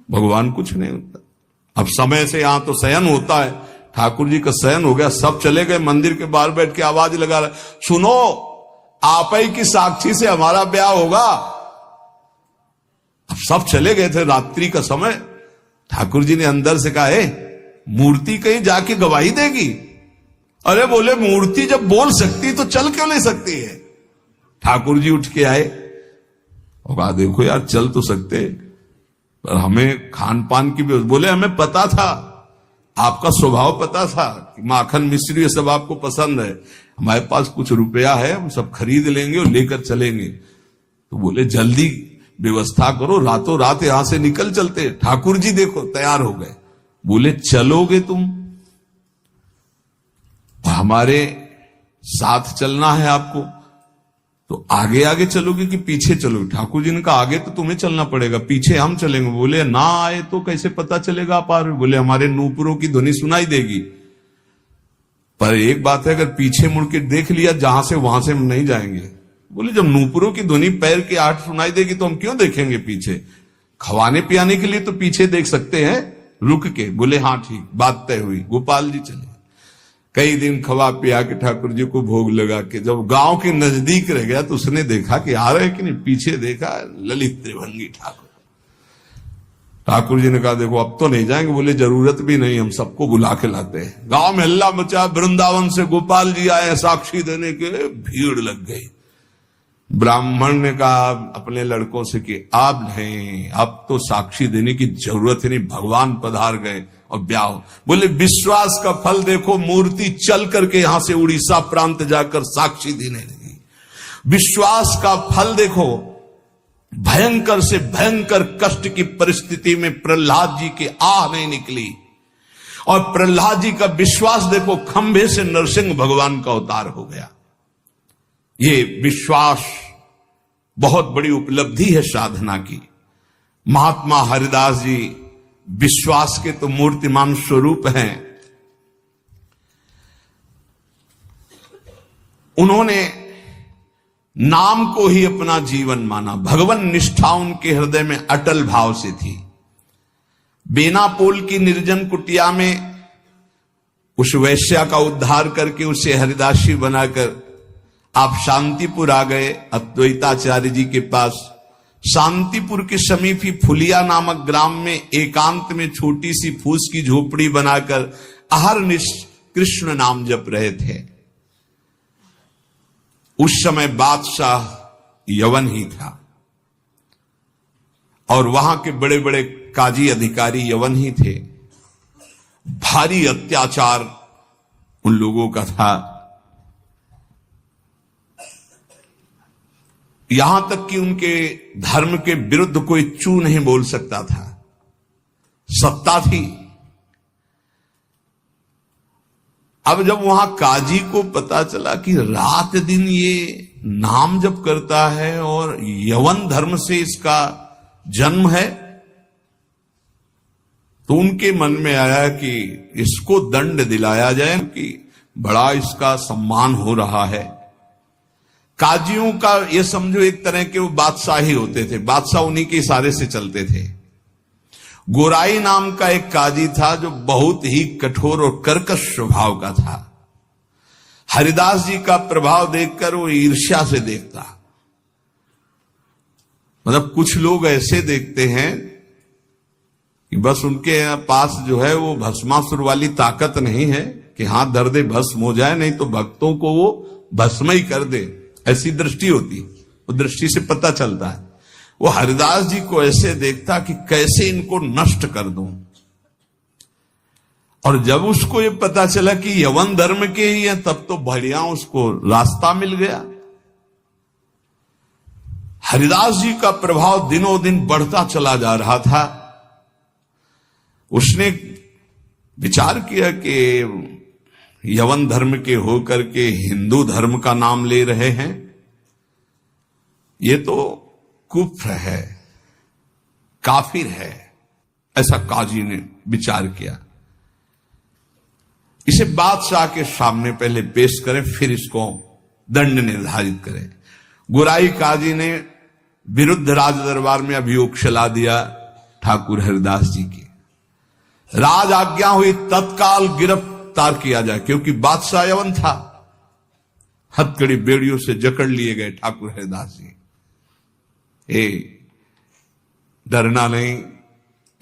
भगवान कुछ नहीं होता। अब समय से यहां तो शयन होता है, ठाकुर जी का शयन हो गया, सब चले गए। मंदिर के बाहर बैठ के आवाज लगा रहा, सुनो आप ही की साक्षी से हमारा ब्याह होगा। अब सब चले गए थे, रात्रि का समय। ठाकुर जी ने अंदर से कहा मूर्ति कहीं जाके गवाही देगी? अरे बोले मूर्ति जब बोल सकती तो चल क्यों नहीं सकती है? ठाकुर जी उठ के आए और कहा देखो यार चल तो सकते पर हमें खान पान की भी। बोले हमें पता था, आपका स्वभाव पता था कि माखन मिश्री ये सब आपको पसंद है, हमारे पास कुछ रुपया है, हम सब खरीद लेंगे और लेकर चलेंगे। तो बोले जल्दी व्यवस्था करो, रातों रात यहां से निकल चलते। ठाकुर जी देखो तैयार हो गए। बोले चलोगे तुम? हमारे साथ चलना है आपको, तो आगे आगे चलोगे कि पीछे चलोगे? ठाकुर जी ने कहा आगे तो तुम्हें चलना पड़ेगा, पीछे हम चलेंगे। बोले ना आए तो कैसे पता चलेगा आप आ रहे? बोले हमारे नूपुरों की ध्वनि सुनाई देगी, पर एक बात है अगर पीछे मुड़ के देख लिया जहां से वहां से हम नहीं जाएंगे। बोले जब नूपुरों की ध्वनि पैर की आहट सुनाई देगी तो हम क्यों देखेंगे पीछे? खवाने पियाने के लिए तो पीछे देख सकते हैं रुक के। बोले हाँ ठीक, बात तय हुई। गोपाल जी चले। कई दिन खवा पिया के ठाकुर जी को भोग लगा के जब गांव के नजदीक रह गया तो उसने देखा कि आ रहे कि नहीं, पीछे देखा ललित त्रिभंगी ठाकुर। ठाकुर जी ने कहा देखो अब तो नहीं जाएंगे। बोले जरूरत भी नहीं, हम सबको बुला के लाते हैं। गांव में हल्ला मचा, वृंदावन से गोपाल जी आए साक्षी देने के, भीड़ लग गई। ब्राह्मण ने कहा अपने लड़कों से कि अब नहीं, अब तो साक्षी देने की जरूरत ही नहीं, भगवान पधार गए और ब्याह। बोले विश्वास का फल देखो, मूर्ति चल करके यहां से उड़ीसा प्रांत जाकर साक्षी देने लगी। विश्वास का फल देखो, भयंकर से भयंकर कष्ट की परिस्थिति में प्रहलाद जी की आह नहीं निकली, और प्रहलाद जी का विश्वास देखो, खंभे से नरसिंह भगवान का अवतार हो गया। ये विश्वास बहुत बड़ी उपलब्धि है साधना की। महात्मा हरिदास जी विश्वास के तो मूर्तिमान स्वरूप हैं। उन्होंने नाम को ही अपना जीवन माना। भगवान निष्ठा उनके हृदय में अटल भाव से थी। बेनापोल की निर्जन कुटिया में उस वैश्या का उद्धार करके उसे हरिदासी बनाकर आप शांतिपुर आ गए, अद्वैताचार्य जी के पास। शांतिपुर के समीप ही फुलिया नामक ग्राम में एकांत में छोटी सी फूस की झोपड़ी बनाकर अहरनिश कृष्ण नाम जप रहे थे। उस समय बादशाह यवन ही था और वहां के बड़े बड़े काजी अधिकारी यवन ही थे। भारी अत्याचार उन लोगों का था, यहां तक कि उनके धर्म के विरुद्ध कोई चू नहीं बोल सकता था। सत्ता थी। अब जब वहां काजी को पता चला कि रात दिन ये नाम जप करता है और यवन धर्म से इसका जन्म है, तो उनके मन में आया कि इसको दंड दिलाया जाए कि बड़ा इसका सम्मान हो रहा है। काजियों का ये समझो एक तरह के वो बादशाह ही होते थे, बादशाह उन्हीं के इशारे से चलते थे। गोराई नाम का एक काजी था जो बहुत ही कठोर और कर्कश स्वभाव का था। हरिदास जी का प्रभाव देखकर वो ईर्ष्या से देखता। मतलब कुछ लोग ऐसे देखते हैं कि बस उनके पास जो है वो भस्मासुर वाली ताकत नहीं है कि हाथ धर दे भस्म हो जाए, नहीं तो भक्तों को वो भस्म ही कर दे, ऐसी दृष्टि होती। वो दृष्टि से पता चलता है। वो हरिदास जी को ऐसे देखता कि कैसे इनको नष्ट कर दूं। और जब उसको ये पता चला कि यवन धर्म के ही है, तब तो बढ़िया उसको रास्ता मिल गया। हरिदास जी का प्रभाव दिनों दिन बढ़ता चला जा रहा था। उसने विचार किया कि यवन धर्म के होकर के हिंदू धर्म का नाम ले रहे हैं, ये तो कुफ्र है, काफिर है, ऐसा काजी ने विचार किया। इसे बादशाह के सामने पहले पेश करें, फिर इसको दंड निर्धारित करें। गुराई काजी ने विरुद्ध राज दरबार में अभियोग चला दिया ठाकुर हरिदास जी की। राज आज्ञा हुई तत्काल गिरफ्तार किया जाए, क्योंकि बादशाह यवन था। हथकड़ी बेड़ियों से जकड़ लिए गए ठाकुर हरिदास जी। डरना नहीं,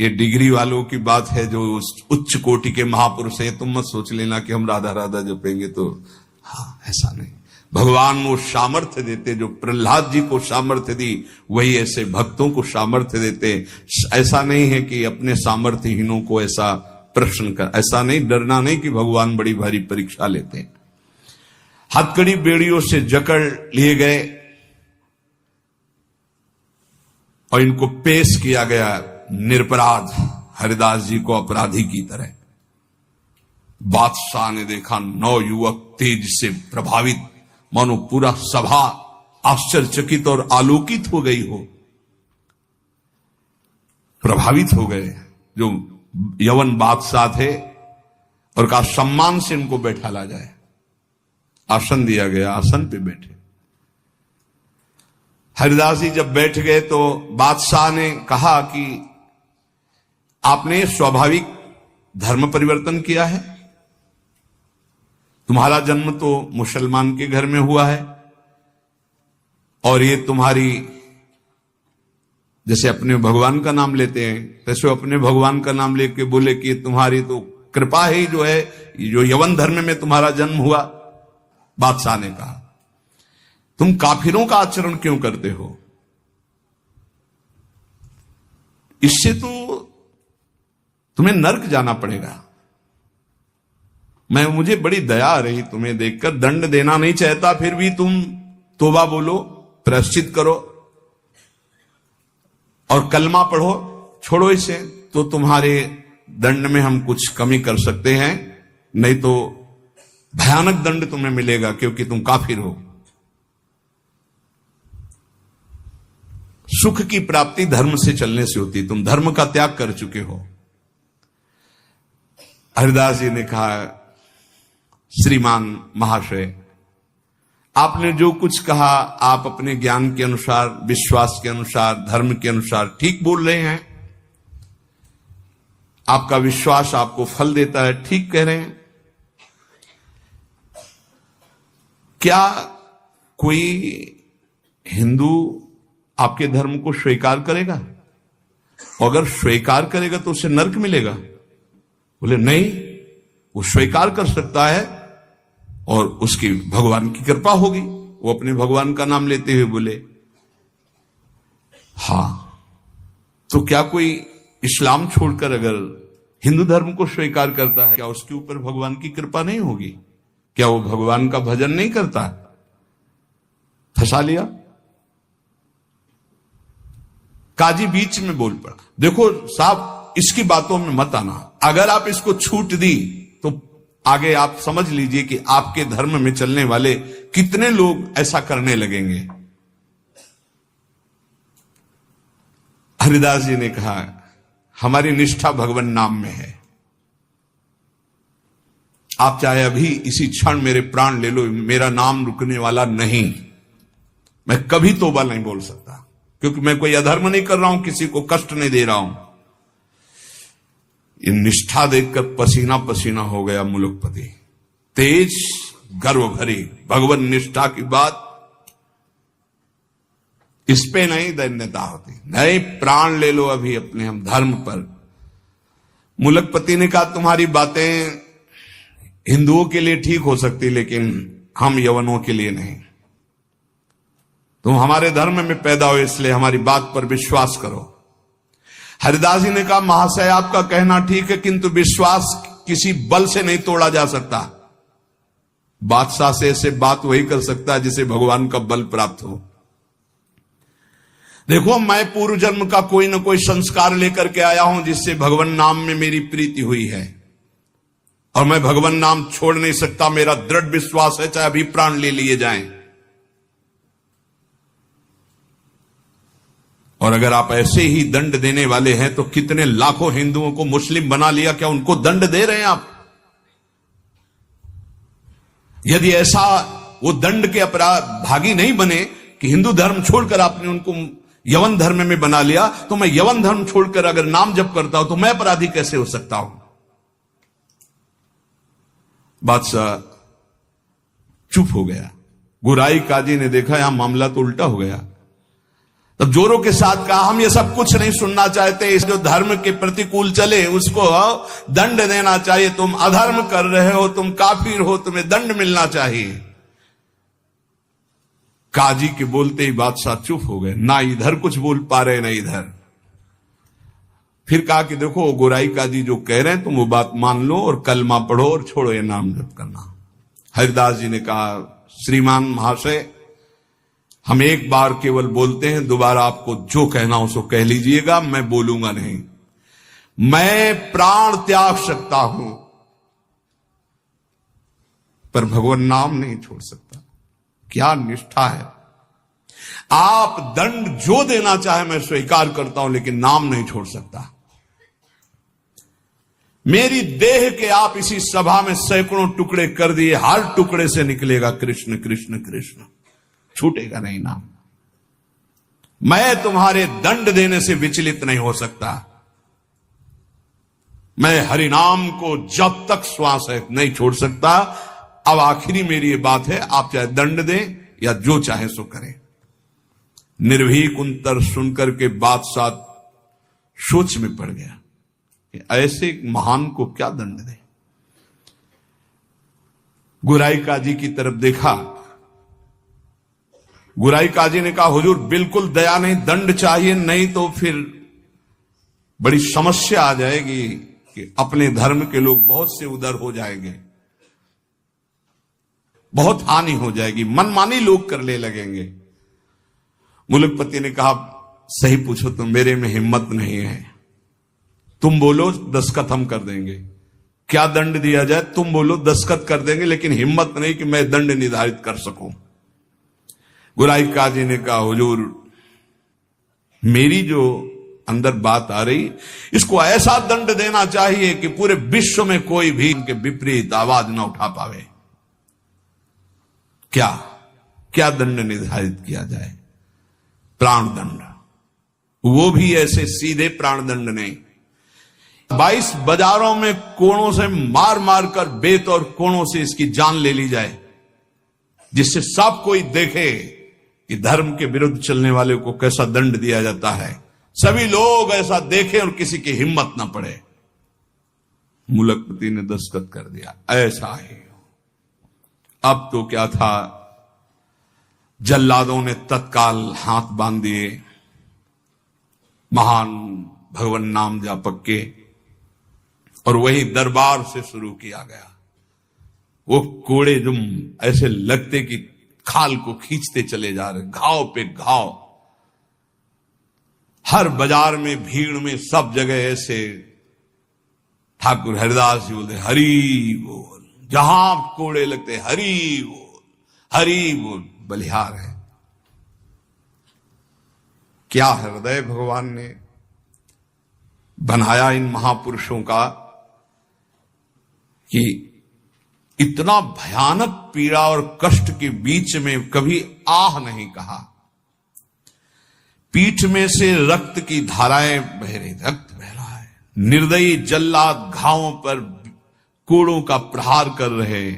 ये डिग्री वालों की बात है जो उच्च कोटि के महापुरुष हैं। तुम मत सोच लेना कि हम राधा राधा जपेंगे तो, हाँ ऐसा नहीं। भगवान वो सामर्थ्य देते, जो प्रहलाद जी को सामर्थ्य दी वही ऐसे भक्तों को सामर्थ्य देते। ऐसा नहीं है कि अपने सामर्थ्यहीनों को ऐसा प्रश्न कर, ऐसा नहीं, डरना नहीं कि भगवान बड़ी भारी परीक्षा लेते हैं। हथकड़ी बेड़ियों से जकड़ लिए गए और इनको पेश किया गया निरपराध हरिदास जी को अपराधी की तरह। बादशाह ने देखा 9 युवक तेज से प्रभावित, मानो पूरा सभा आश्चर्यचकित और आलोकित हो गई हो, प्रभावित हो गए। जो यवन बादशाह थे, और कहा सम्मान से इनको बैठा ला जाए। आसन दिया गया, आसन पे बैठे। हरिदास जी जब बैठ गए तो बादशाह ने कहा कि आपने स्वाभाविक धर्म परिवर्तन किया है, तुम्हारा जन्म तो मुसलमान के घर में हुआ है और ये तुम्हारी जैसे अपने भगवान का नाम लेते हैं, तैसे अपने भगवान का नाम लेके बोले कि तुम्हारी तो कृपा ही जो है, जो यवन धर्म में तुम्हारा जन्म हुआ। बादशाह ने कहा, तुम काफिरों का आचरण क्यों करते हो? इससे तो तुम्हें नर्क जाना पड़ेगा। मुझे बड़ी दया आ रही तुम्हें देखकर, दंड देना नहीं चाहता, फिर भी तुम तौबा बोलो, प्रायश्चित करो और कलमा पढ़ो, छोड़ो इसे, तो तुम्हारे दंड में हम कुछ कमी कर सकते हैं, नहीं तो भयानक दंड तुम्हें मिलेगा क्योंकि तुम काफिर हो। सुख की प्राप्ति धर्म से चलने से होती, तुम धर्म का त्याग कर चुके हो। हरिदास जी ने कहा, श्रीमान महाशय, आपने जो कुछ कहा आप अपने ज्ञान के अनुसार, विश्वास के अनुसार, धर्म के अनुसार ठीक बोल रहे हैं। आपका विश्वास आपको फल देता है, ठीक कह रहे हैं। क्या कोई हिंदू आपके धर्म को स्वीकार करेगा? अगर स्वीकार करेगा तो उसे नरक मिलेगा? बोले नहीं, वो स्वीकार कर सकता है और उसकी भगवान की कृपा होगी। वो अपने भगवान का नाम लेते हुए बोले, हां, तो क्या कोई इस्लाम छोड़कर अगर हिंदू धर्म को स्वीकार करता है, क्या उसके ऊपर भगवान की कृपा नहीं होगी? क्या वो भगवान का भजन नहीं करता? फंसा लिया। काजी बीच में बोल पड़ा, देखो साहब, इसकी बातों में मत आना। अगर आप इसको छूट दी तो आगे आप समझ लीजिए कि आपके धर्म में चलने वाले कितने लोग ऐसा करने लगेंगे। हरिदास जी ने कहा, हमारी निष्ठा भगवान नाम में है। आप चाहे अभी इसी क्षण मेरे प्राण ले लो, मेरा नाम रुकने वाला नहीं। मैं कभी तौबा नहीं बोल सकता, क्योंकि मैं कोई अधर्म नहीं कर रहा हूं, किसी को कष्ट नहीं दे रहा हूं। ये निष्ठा देखकर पसीना पसीना हो गया मुलुकपति। तेज गर्व भरी भगवान निष्ठा की बात, इस पे नहीं दैन्यता होती। नहीं, प्राण ले लो अभी अपने हम धर्म पर। मुलुकपति ने कहा, तुम्हारी बातें हिंदुओं के लिए ठीक हो सकती, लेकिन हम यवनों के लिए नहीं। तुम हमारे धर्म में पैदा हो, इसलिए हमारी बात पर विश्वास करो। हरिदास जी ने कहा, महाशय आपका कहना ठीक है, किंतु विश्वास किसी बल से नहीं तोड़ा जा सकता। बादशाह से ऐसे बात वही कर सकता है जिसे भगवान का बल प्राप्त हो। देखो, मैं पूर्व जन्म का कोई ना कोई संस्कार लेकर के आया हूं, जिससे भगवान नाम में मेरी प्रीति हुई है, और मैं भगवान नाम छोड़ नहीं सकता। मेरा दृढ़ विश्वास है, चाहे अभी प्राण ले लिए जाएं। और अगर आप ऐसे ही दंड देने वाले हैं तो कितने लाखों हिंदुओं को मुस्लिम बना लिया, क्या उनको दंड दे रहे हैं आप? यदि ऐसा वो दंड के अपराध भागी नहीं बने कि हिंदू धर्म छोड़कर आपने उनको यवन धर्म में बना लिया, तो मैं यवन धर्म छोड़कर अगर नाम जप करता हूं तो मैं अपराधी कैसे हो सकता हूं? बादशाह चुप हो गया। गुराई काजी ने देखा यहां मामला तो उल्टा हो गया, तब जोरों के साथ कहा, हम ये सब कुछ नहीं सुनना चाहते। इस जो धर्म के प्रतिकूल चले उसको दंड देना चाहिए। तुम अधर्म कर रहे हो, तुम काफिर हो, तुम्हें दंड मिलना चाहिए। काजी के बोलते ही बादशाह चुप हो गए, ना इधर कुछ बोल पा रहे ना इधर। फिर कहा कि देखो, गोराई काजी जो कह रहे हैं तुम वो बात मान लो और कलमा पढ़ो और छोड़ो ये नाम जप करना। हरिदास जी ने कहा, श्रीमान महाशय, हम एक बार केवल बोलते हैं, दोबारा आपको जो कहना हो सो कह लीजिएगा, मैं बोलूंगा नहीं। मैं प्राण त्याग सकता हूं पर भगवान नाम नहीं छोड़ सकता। क्या निष्ठा है! आप दंड जो देना चाहे मैं स्वीकार करता हूं, लेकिन नाम नहीं छोड़ सकता। मेरी देह के आप इसी सभा में सैकड़ों टुकड़े कर दिए, हर टुकड़े से निकलेगा कृष्ण कृष्ण कृष्ण, छूटेगा नहीं नाम। मैं तुम्हारे दंड देने से विचलित नहीं हो सकता। मैं हरिनाम को जब तक श्वास है नहीं छोड़ सकता। अब आखिरी मेरी ये बात है, आप चाहे दंड दें या जो चाहे सो करें, निर्भीक उत्तर सुनकर के बादशाह सोच में पड़ गया कि ऐसे महान को क्या दंड दे। गुराई काजी की तरफ देखा। गुराई काजी ने कहा, हुजूर बिल्कुल दया नहीं, दंड चाहिए, नहीं तो फिर बड़ी समस्या आ जाएगी कि अपने धर्म के लोग बहुत से उधर हो जाएंगे, बहुत हानि हो जाएगी, मनमानी लोग करने लगेंगे। मुलकपति ने कहा, सही पूछो तो मेरे में हिम्मत नहीं है, तुम बोलो दस्तखत हम कर देंगे। क्या दंड दिया जाए, तुम बोलो दस्तखत कर देंगे, लेकिन हिम्मत नहीं कि मैं दंड निर्धारित कर सकूं। गुराई काजी ने कहा, हुजूर मेरी जो अंदर बात आ रही, इसको ऐसा दंड देना चाहिए कि पूरे विश्व में कोई भी इनके विपरीत आवाज ना उठा पावे। क्या क्या दंड निर्धारित किया जाए? प्राण दंड, वो भी ऐसे सीधे प्राण दंड नहीं, 22 बाजारों में कोणों से मार मार कर बेत और कोणों से इसकी जान ले ली जाए, जिससे सब कोई देखे कि धर्म के विरुद्ध चलने वाले को कैसा दंड दिया जाता है, सभी लोग ऐसा देखें और किसी की हिम्मत ना पड़े। मुलकपति ने दस्तखत कर दिया, ऐसा ही। अब तो क्या था, जल्लादों ने तत्काल हाथ बांध दिए महान भगवान नाम जापक के, और वही दरबार से शुरू किया गया। वो कोड़े जो ऐसे लगते कि खाल को खींचते चले जा रहे, घाव पे घाव, हर बाजार में भीड़ में सब जगह ऐसे। ठाकुर हरिदास जी बोलते हरि बोल, जहां कोड़े लगते हरि बोल, हरि बोल, बलिहार है। क्या हृदय भगवान ने बनाया इन महापुरुषों का कि इतना भयानक पीड़ा और कष्ट के बीच में कभी आह नहीं कहा। पीठ में से रक्त की धाराएं बह रही, रक्त बह रहा है। निर्दयी जल्लाद घावों पर कोड़ों का प्रहार कर रहे,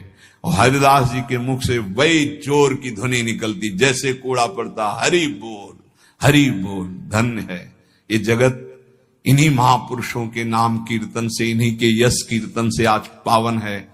और हरिदास जी के मुख से वही जोर की ध्वनि निकलती, जैसे कोड़ा पड़ता, हरि बोल, हरि बोल। धन्य है ये जगत इन्हीं महापुरुषों के नाम कीर्तन से, इन्हीं के यश कीर्तन से आज पावन है।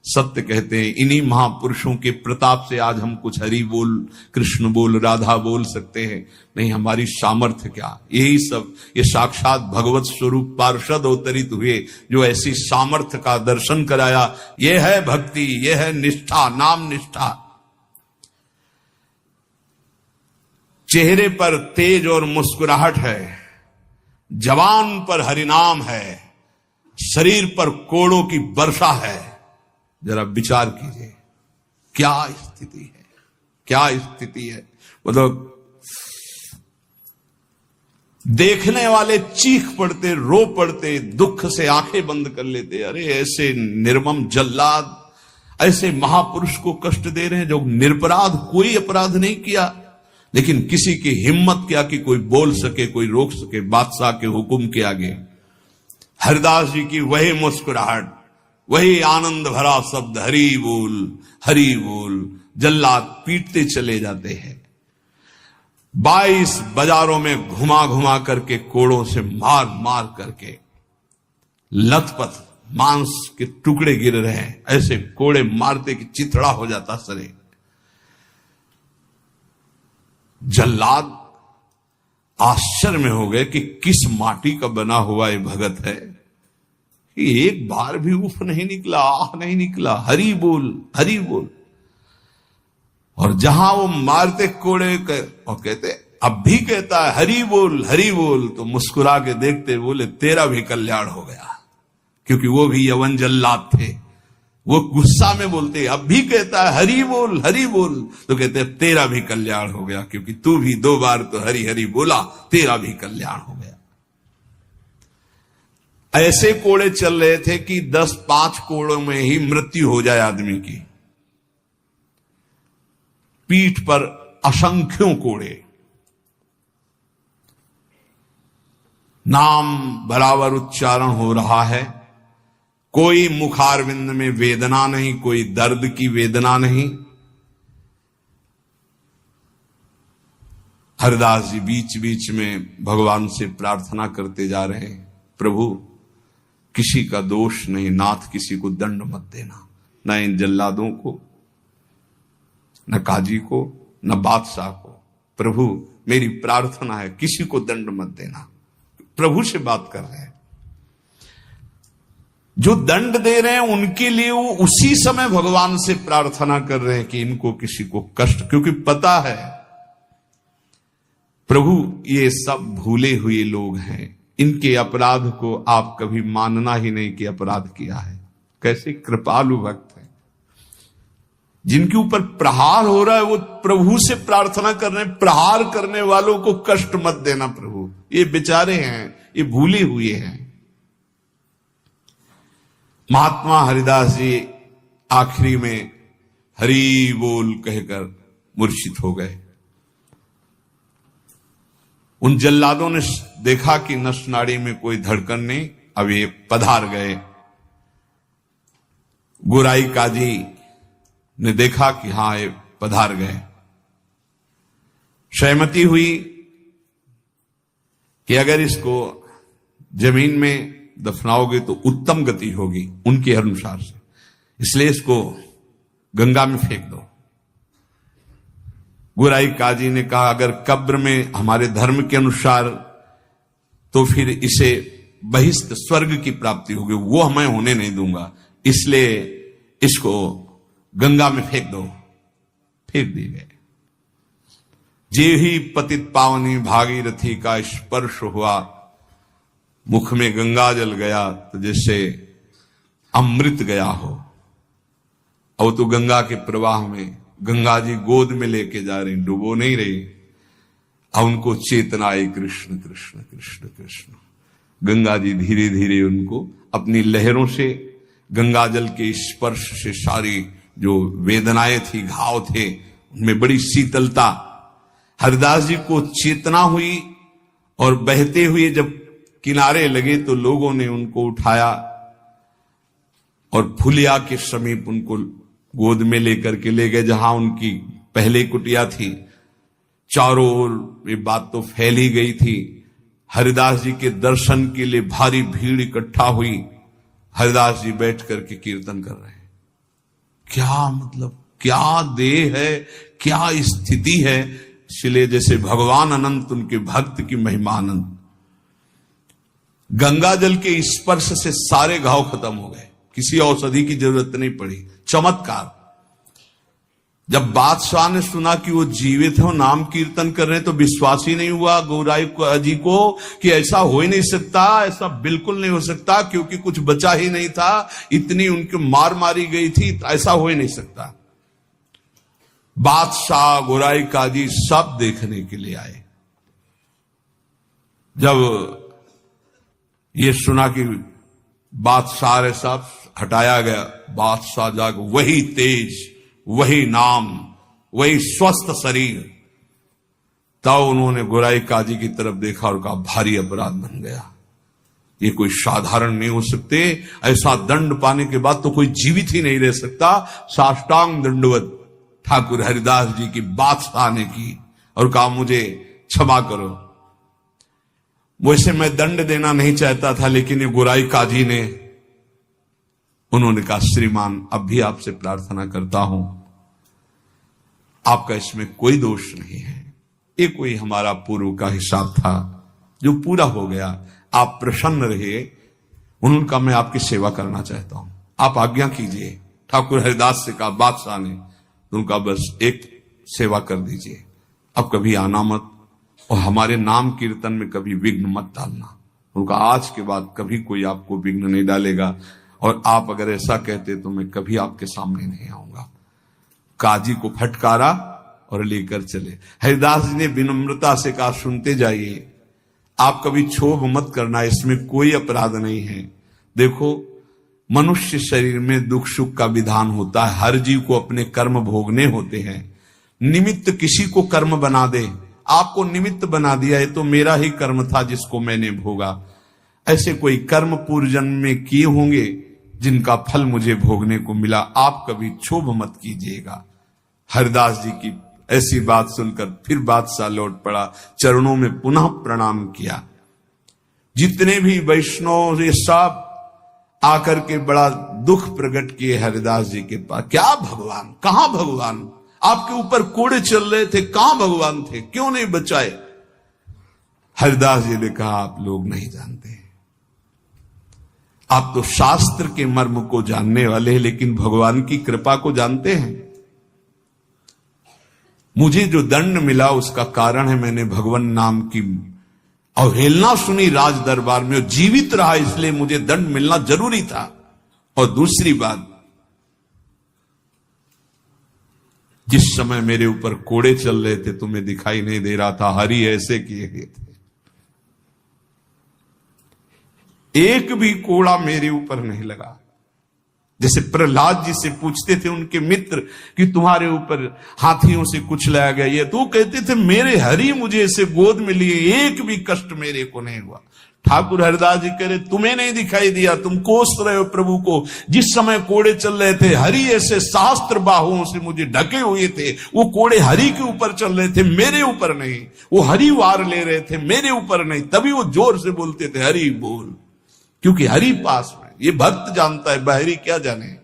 सत्य कहते हैं, इन्हीं महापुरुषों के प्रताप से आज हम कुछ हरि बोल, कृष्ण बोल, राधा बोल सकते हैं। नहीं, हमारी सामर्थ्य क्या, यही सब ये साक्षात भगवत स्वरूप पार्षद अवतरित हुए जो ऐसी सामर्थ्य का दर्शन कराया। ये है भक्ति, ये है निष्ठा, नाम निष्ठा। चेहरे पर तेज और मुस्कुराहट है, जवान पर हरिनाम है, शरीर पर कोड़ों की वर्षा है। जरा विचार कीजिए क्या स्थिति है, क्या स्थिति है। मतलब देखने वाले चीख पड़ते, रो पड़ते, दुख से आंखें बंद कर लेते। अरे ऐसे निर्मम जल्लाद ऐसे महापुरुष को कष्ट दे रहे हैं जो निरपराध, कोई अपराध नहीं किया, लेकिन किसी की हिम्मत क्या कि कोई बोल सके, कोई रोक सके बादशाह के हुक्म के आगे। हरिदास जी की वही मुस्कुराहट, वही आनंद भरा शब्द, हरि बोल, हरि बोल। जल्लाद पीटते चले जाते हैं। 22 बाजारों में घुमा घुमा करके, कोड़ों से मार मार करके, लथपथ मांस के टुकड़े गिर रहे हैं। ऐसे कोड़े मारते कि चिथड़ा हो जाता शरीर। जल्लाद आश्चर्य में हो गए कि किस माटी का बना हुआ ये भगत है कि एक बार भी उफ नहीं निकला, आह नहीं निकला, हरि बोल, हरि बोल। और जहां वो मारते कोड़े और कहते, अब भी कहता है हरि बोल, हरि बोल, तो मुस्कुरा के देखते बोले तेरा भी कल्याण हो गया। क्योंकि वो भी यवन जल्लाद थे, वो गुस्सा में बोलते, अब भी कहता है हरि बोल, हरि बोल, तो कहते तेरा भी कल्याण हो गया, क्योंकि तू भी 2 बार तो हरि हरि बोला, तेरा भी कल्याण हो गया। ऐसे कोड़े चल रहे थे कि 10-5 कोड़ों में ही मृत्यु हो जाए आदमी की। पीठ पर असंख्यों कोड़े, नाम बराबर उच्चारण हो रहा है, कोई मुखारविंद में वेदना नहीं, कोई दर्द की वेदना नहीं। हरिदास जी बीच बीच में भगवान से प्रार्थना करते जा रहे हैं, प्रभु किसी का दोष नहीं, नाथ किसी को दंड मत देना, न इन जल्लादों को, न काजी को, न बादशाह को। प्रभु मेरी प्रार्थना है, किसी को दंड मत देना। प्रभु से बात कर रहे हैं। जो दंड दे रहे हैं उनके लिए वो उसी समय भगवान से प्रार्थना कर रहे हैं कि इनको किसी को कष्ट, क्योंकि पता है प्रभु ये सब भूले हुए लोग हैं, इनके अपराध को आप कभी मानना ही नहीं कि अपराध किया है। कैसे कृपालु भक्त है, जिनके ऊपर प्रहार हो रहा है वो प्रभु से प्रार्थना कर रहे हैं, प्रहार करने वालों को कष्ट मत देना प्रभु, ये बेचारे हैं, ये भूले हुए हैं। महात्मा हरिदास जी आखिरी में हरि बोल कहकर मूर्छित हो गए। उन जल्लादों ने देखा कि नस नाड़ी में कोई धड़कन नहीं, अब ये पधार गए। गोराई काजी ने देखा कि हां ये पधार गए। सहमति हुई कि अगर इसको जमीन में दफनाओगे तो उत्तम गति होगी उनके अनुसार से, इसलिए इसको गंगा में फेंक दो। गोराई काजी ने कहा अगर कब्र में हमारे धर्म के अनुसार तो फिर इसे बहिष्ठ स्वर्ग की प्राप्ति होगी, वो मैं होने नहीं दूंगा, इसलिए इसको गंगा में फेंक दो। फेंक दिए गए। जे ही पतित पावनी भागीरथी का स्पर्श हुआ, मुख में गंगा जल गया तो जैसे अमृत गया हो। और तो गंगा के प्रवाह में गंगा जी गोद में लेके जा रही, डुबो नहीं रही। अब उनको चेतना आई, कृष्ण कृष्ण कृष्ण कृष्ण। गंगा जी धीरे धीरे उनको अपनी लहरों से, गंगा जल के स्पर्श से सारी जो वेदनाएं थी, घाव थे, उनमें बड़ी शीतलता। हरिदास जी को चेतना हुई और बहते हुए जब किनारे लगे तो लोगों ने उनको उठाया और फुलिया के समीप उनको गोद में लेकर के ले गए, जहां उनकी पहले कुटिया थी। चारों ओर ये बात तो फैली गई थी। हरिदास जी के दर्शन के लिए भारी भीड़ इकट्ठा हुई। हरिदास जी बैठ करके कीर्तन कर रहे हैं। क्या मतलब, क्या देह है, क्या स्थिति है। इसलिए जैसे भगवान अनंत, उनके भक्त की महिमा अनंत। गंगा जल के स्पर्श से सारे घाव खत्म हो गए, किसी औषधि की जरूरत नहीं पड़ी। चमत्कार। जब बादशाह ने सुना कि वो जीवित हो, नाम कीर्तन कर रहे हैं, तो विश्वास ही नहीं हुआ गोराई जी को कि ऐसा हो ही नहीं सकता, ऐसा बिल्कुल नहीं हो सकता, क्योंकि कुछ बचा ही नहीं था, इतनी उनकी मार मारी गई थी, ऐसा हो ही नहीं सकता। बादशाह, गोराई काजी सब देखने के लिए आए। जब ये सुना कि बादशाह सब हटाया गया, बादशाह जाग वही तेज, वही नाम, वही स्वस्थ शरीर। तब उन्होंने गोराई काजी की तरफ देखा और कहा भारी अपराध बन गया, ये कोई साधारण नहीं हो सकते, ऐसा दंड पाने के बाद तो कोई जीवित ही नहीं रह सकता। साष्टांग दंडवत ठाकुर हरिदास जी की बादशाह ने की और कहा मुझे क्षमा करो। वैसे मैं दंड देना नहीं चाहता था, लेकिन ये गोराई काजी ने, उन्होंने कहा श्रीमान अब भी आपसे प्रार्थना करता हूं, आपका इसमें कोई दोष नहीं है, ये कोई हमारा पूर्व का हिसाब था जो पूरा हो गया, आप प्रसन्न रहिए। उन्होंने कहा मैं आपकी सेवा करना चाहता हूं, आप आज्ञा कीजिए। ठाकुर हरिदास से कहा बादशाह ने, उनका बस एक सेवा कर दीजिए, अब कभी आना मत और हमारे नाम कीर्तन में कभी विघ्न मत डालना। उनका आज के बाद कभी कोई आपको विघ्न नहीं डालेगा, और आप अगर ऐसा कहते तो मैं कभी आपके सामने नहीं आऊंगा। काजी को फटकारा और लेकर चले। हरिदास जी ने विनम्रता से कहा सुनते जाइए, आप कभी क्षोभ मत करना, इसमें कोई अपराध नहीं है। देखो मनुष्य शरीर में दुख सुख का विधान होता है, हर जीव को अपने कर्म भोगने होते हैं। निमित्त किसी को कर्म बना दे, आपको निमित्त बना दिया, है तो मेरा ही कर्म था जिसको मैंने भोगा। ऐसे कोई कर्म पूर्व जन्म में किए होंगे जिनका फल मुझे भोगने को मिला, आप कभी क्षोभ मत कीजिएगा। हरिदास जी की ऐसी बात सुनकर फिर बादशाह लौट पड़ा, चरणों में पुनः प्रणाम किया। जितने भी वैष्णव ये सब आकर के बड़ा दुख प्रकट किए हरिदास जी के पास। क्या भगवान, कहां भगवान, आपके ऊपर कोड़े चल रहे थे, कहां भगवान थे, क्यों नहीं बचाए? हरिदास जी ने कहा, आप लोग नहीं जानते, आप तो शास्त्र के मर्म को जानने वाले हैं, लेकिन भगवान की कृपा को जानते हैं? मुझे जो दंड मिला उसका कारण है मैंने भगवान नाम की अवहेलना सुनी राज दरबार में, और जीवित रहा, इसलिए मुझे दंड मिलना जरूरी था। और दूसरी बात, जिस समय मेरे ऊपर कोड़े चल रहे थे तुम्हें दिखाई नहीं दे रहा था, हरि ऐसे किए गए थे, एक भी कोड़ा मेरे ऊपर नहीं लगा। जैसे प्रहलाद जी से पूछते थे उनके मित्र कि तुम्हारे ऊपर हाथियों से कुछ लाया गया, ये तो कहते थे मेरे हरि मुझे ऐसे गोद में लिए, एक भी कष्ट मेरे को नहीं हुआ। ठाकुर हरिदास जी कह रहे, तुम्हें नहीं दिखाई दिया, तुम कोस रहे हो प्रभु को। जिस समय कोड़े चल रहे थे, हरि ऐसे सहस्त्र बाहुओं से मुझे ढके हुए थे, वो कोड़े हरि के ऊपर चल रहे थे, मेरे ऊपर नहीं। वो हरि वार ले रहे थे, मेरे ऊपर नहीं। तभी वो जोर से बोलते थे, हरि बोल, क्योंकि हरि पास में। ये भक्त जानता है, बाहरी क्या जाने।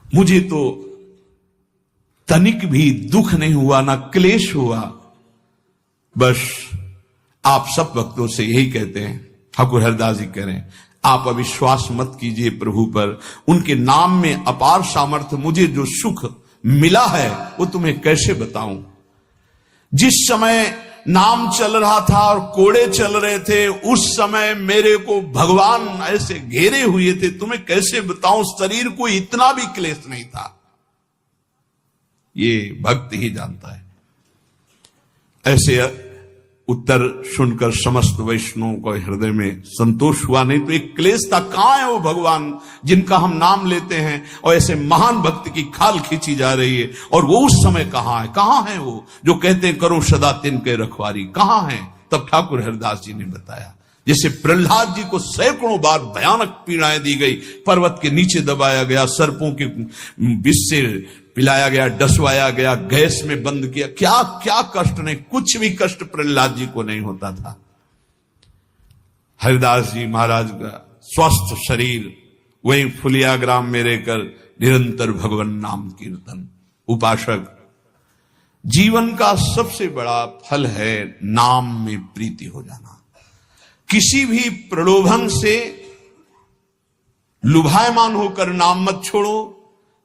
मुझे तो तनिक भी दुख नहीं हुआ, ना क्लेश हुआ। बस आप सब भक्तों से यही कहते हैं, ठाकुर हरिदास जी कह रहे हैं, आप अविश्वास मत कीजिए प्रभु पर, उनके नाम में अपार सामर्थ्य। मुझे जो सुख मिला है वो तुम्हें कैसे बताऊं। जिस समय नाम चल रहा था और कोड़े चल रहे थे, उस समय मेरे को भगवान ऐसे घेरे हुए थे, तुम्हें कैसे बताऊं। शरीर को इतना भी क्लेश नहीं था। ये भक्त ही जानता है। ऐसे उत्तर सुनकर समस्त वैष्णवों को हृदय में संतोष हुआ। नहीं तो एक क्लेश था, कहां है वो भगवान जिनका हम नाम लेते हैं और ऐसे महान भक्त की खाल खींची जा रही है, और वो उस समय कहां है वो जो कहते हैं करो सदा तिनके रखवारी, कहां है? तब ठाकुर हरिदास जी ने बताया, जैसे प्रहलाद जी को सैकड़ों बार भयानक पीड़ाएं दी गई, पर्वत के नीचे दबाया गया, सर्पों के विष से पिलाया गया, डसवाया गया, गैस में बंद किया, क्या क्या कष्ट नहीं, कुछ भी कष्ट प्रहलाद जी को नहीं होता था। हरिदास जी महाराज का स्वस्थ शरीर वहीं फुलिया ग्राम में रहकर निरंतर भगवान नाम कीर्तन। उपासक, जीवन का सबसे बड़ा फल है नाम में प्रीति हो जाना। किसी भी प्रलोभन से लुभायमान होकर नाम मत छोड़ो,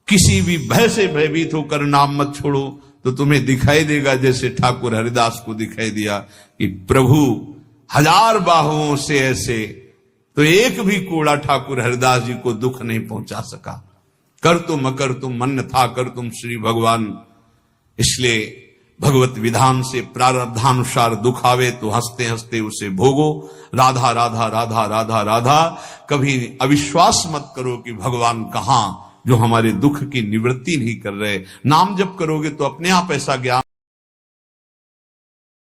किसी भी भय से भयभीत होकर नाम मत छोड़ो, तो तुम्हें दिखाई देगा जैसे ठाकुर हरिदास को दिखाई दिया कि प्रभु हजार बाहुओं से ऐसे, तो एक भी कोड़ा ठाकुर हरिदास जी को दुख नहीं पहुंचा सका। कर तुम अकर तुम मन था कर तुम श्री भगवान। इसलिए भगवत विधान से प्रारब्धानुसार दुख आवे तो हंसते हंसते उसे भोगो। राधा राधा राधा राधा राधा। कभी अविश्वास मत करो कि भगवान कहां, जो हमारे दुख की निवृत्ति नहीं कर रहे। नाम जप करोगे तो अपने आप ऐसा ज्ञान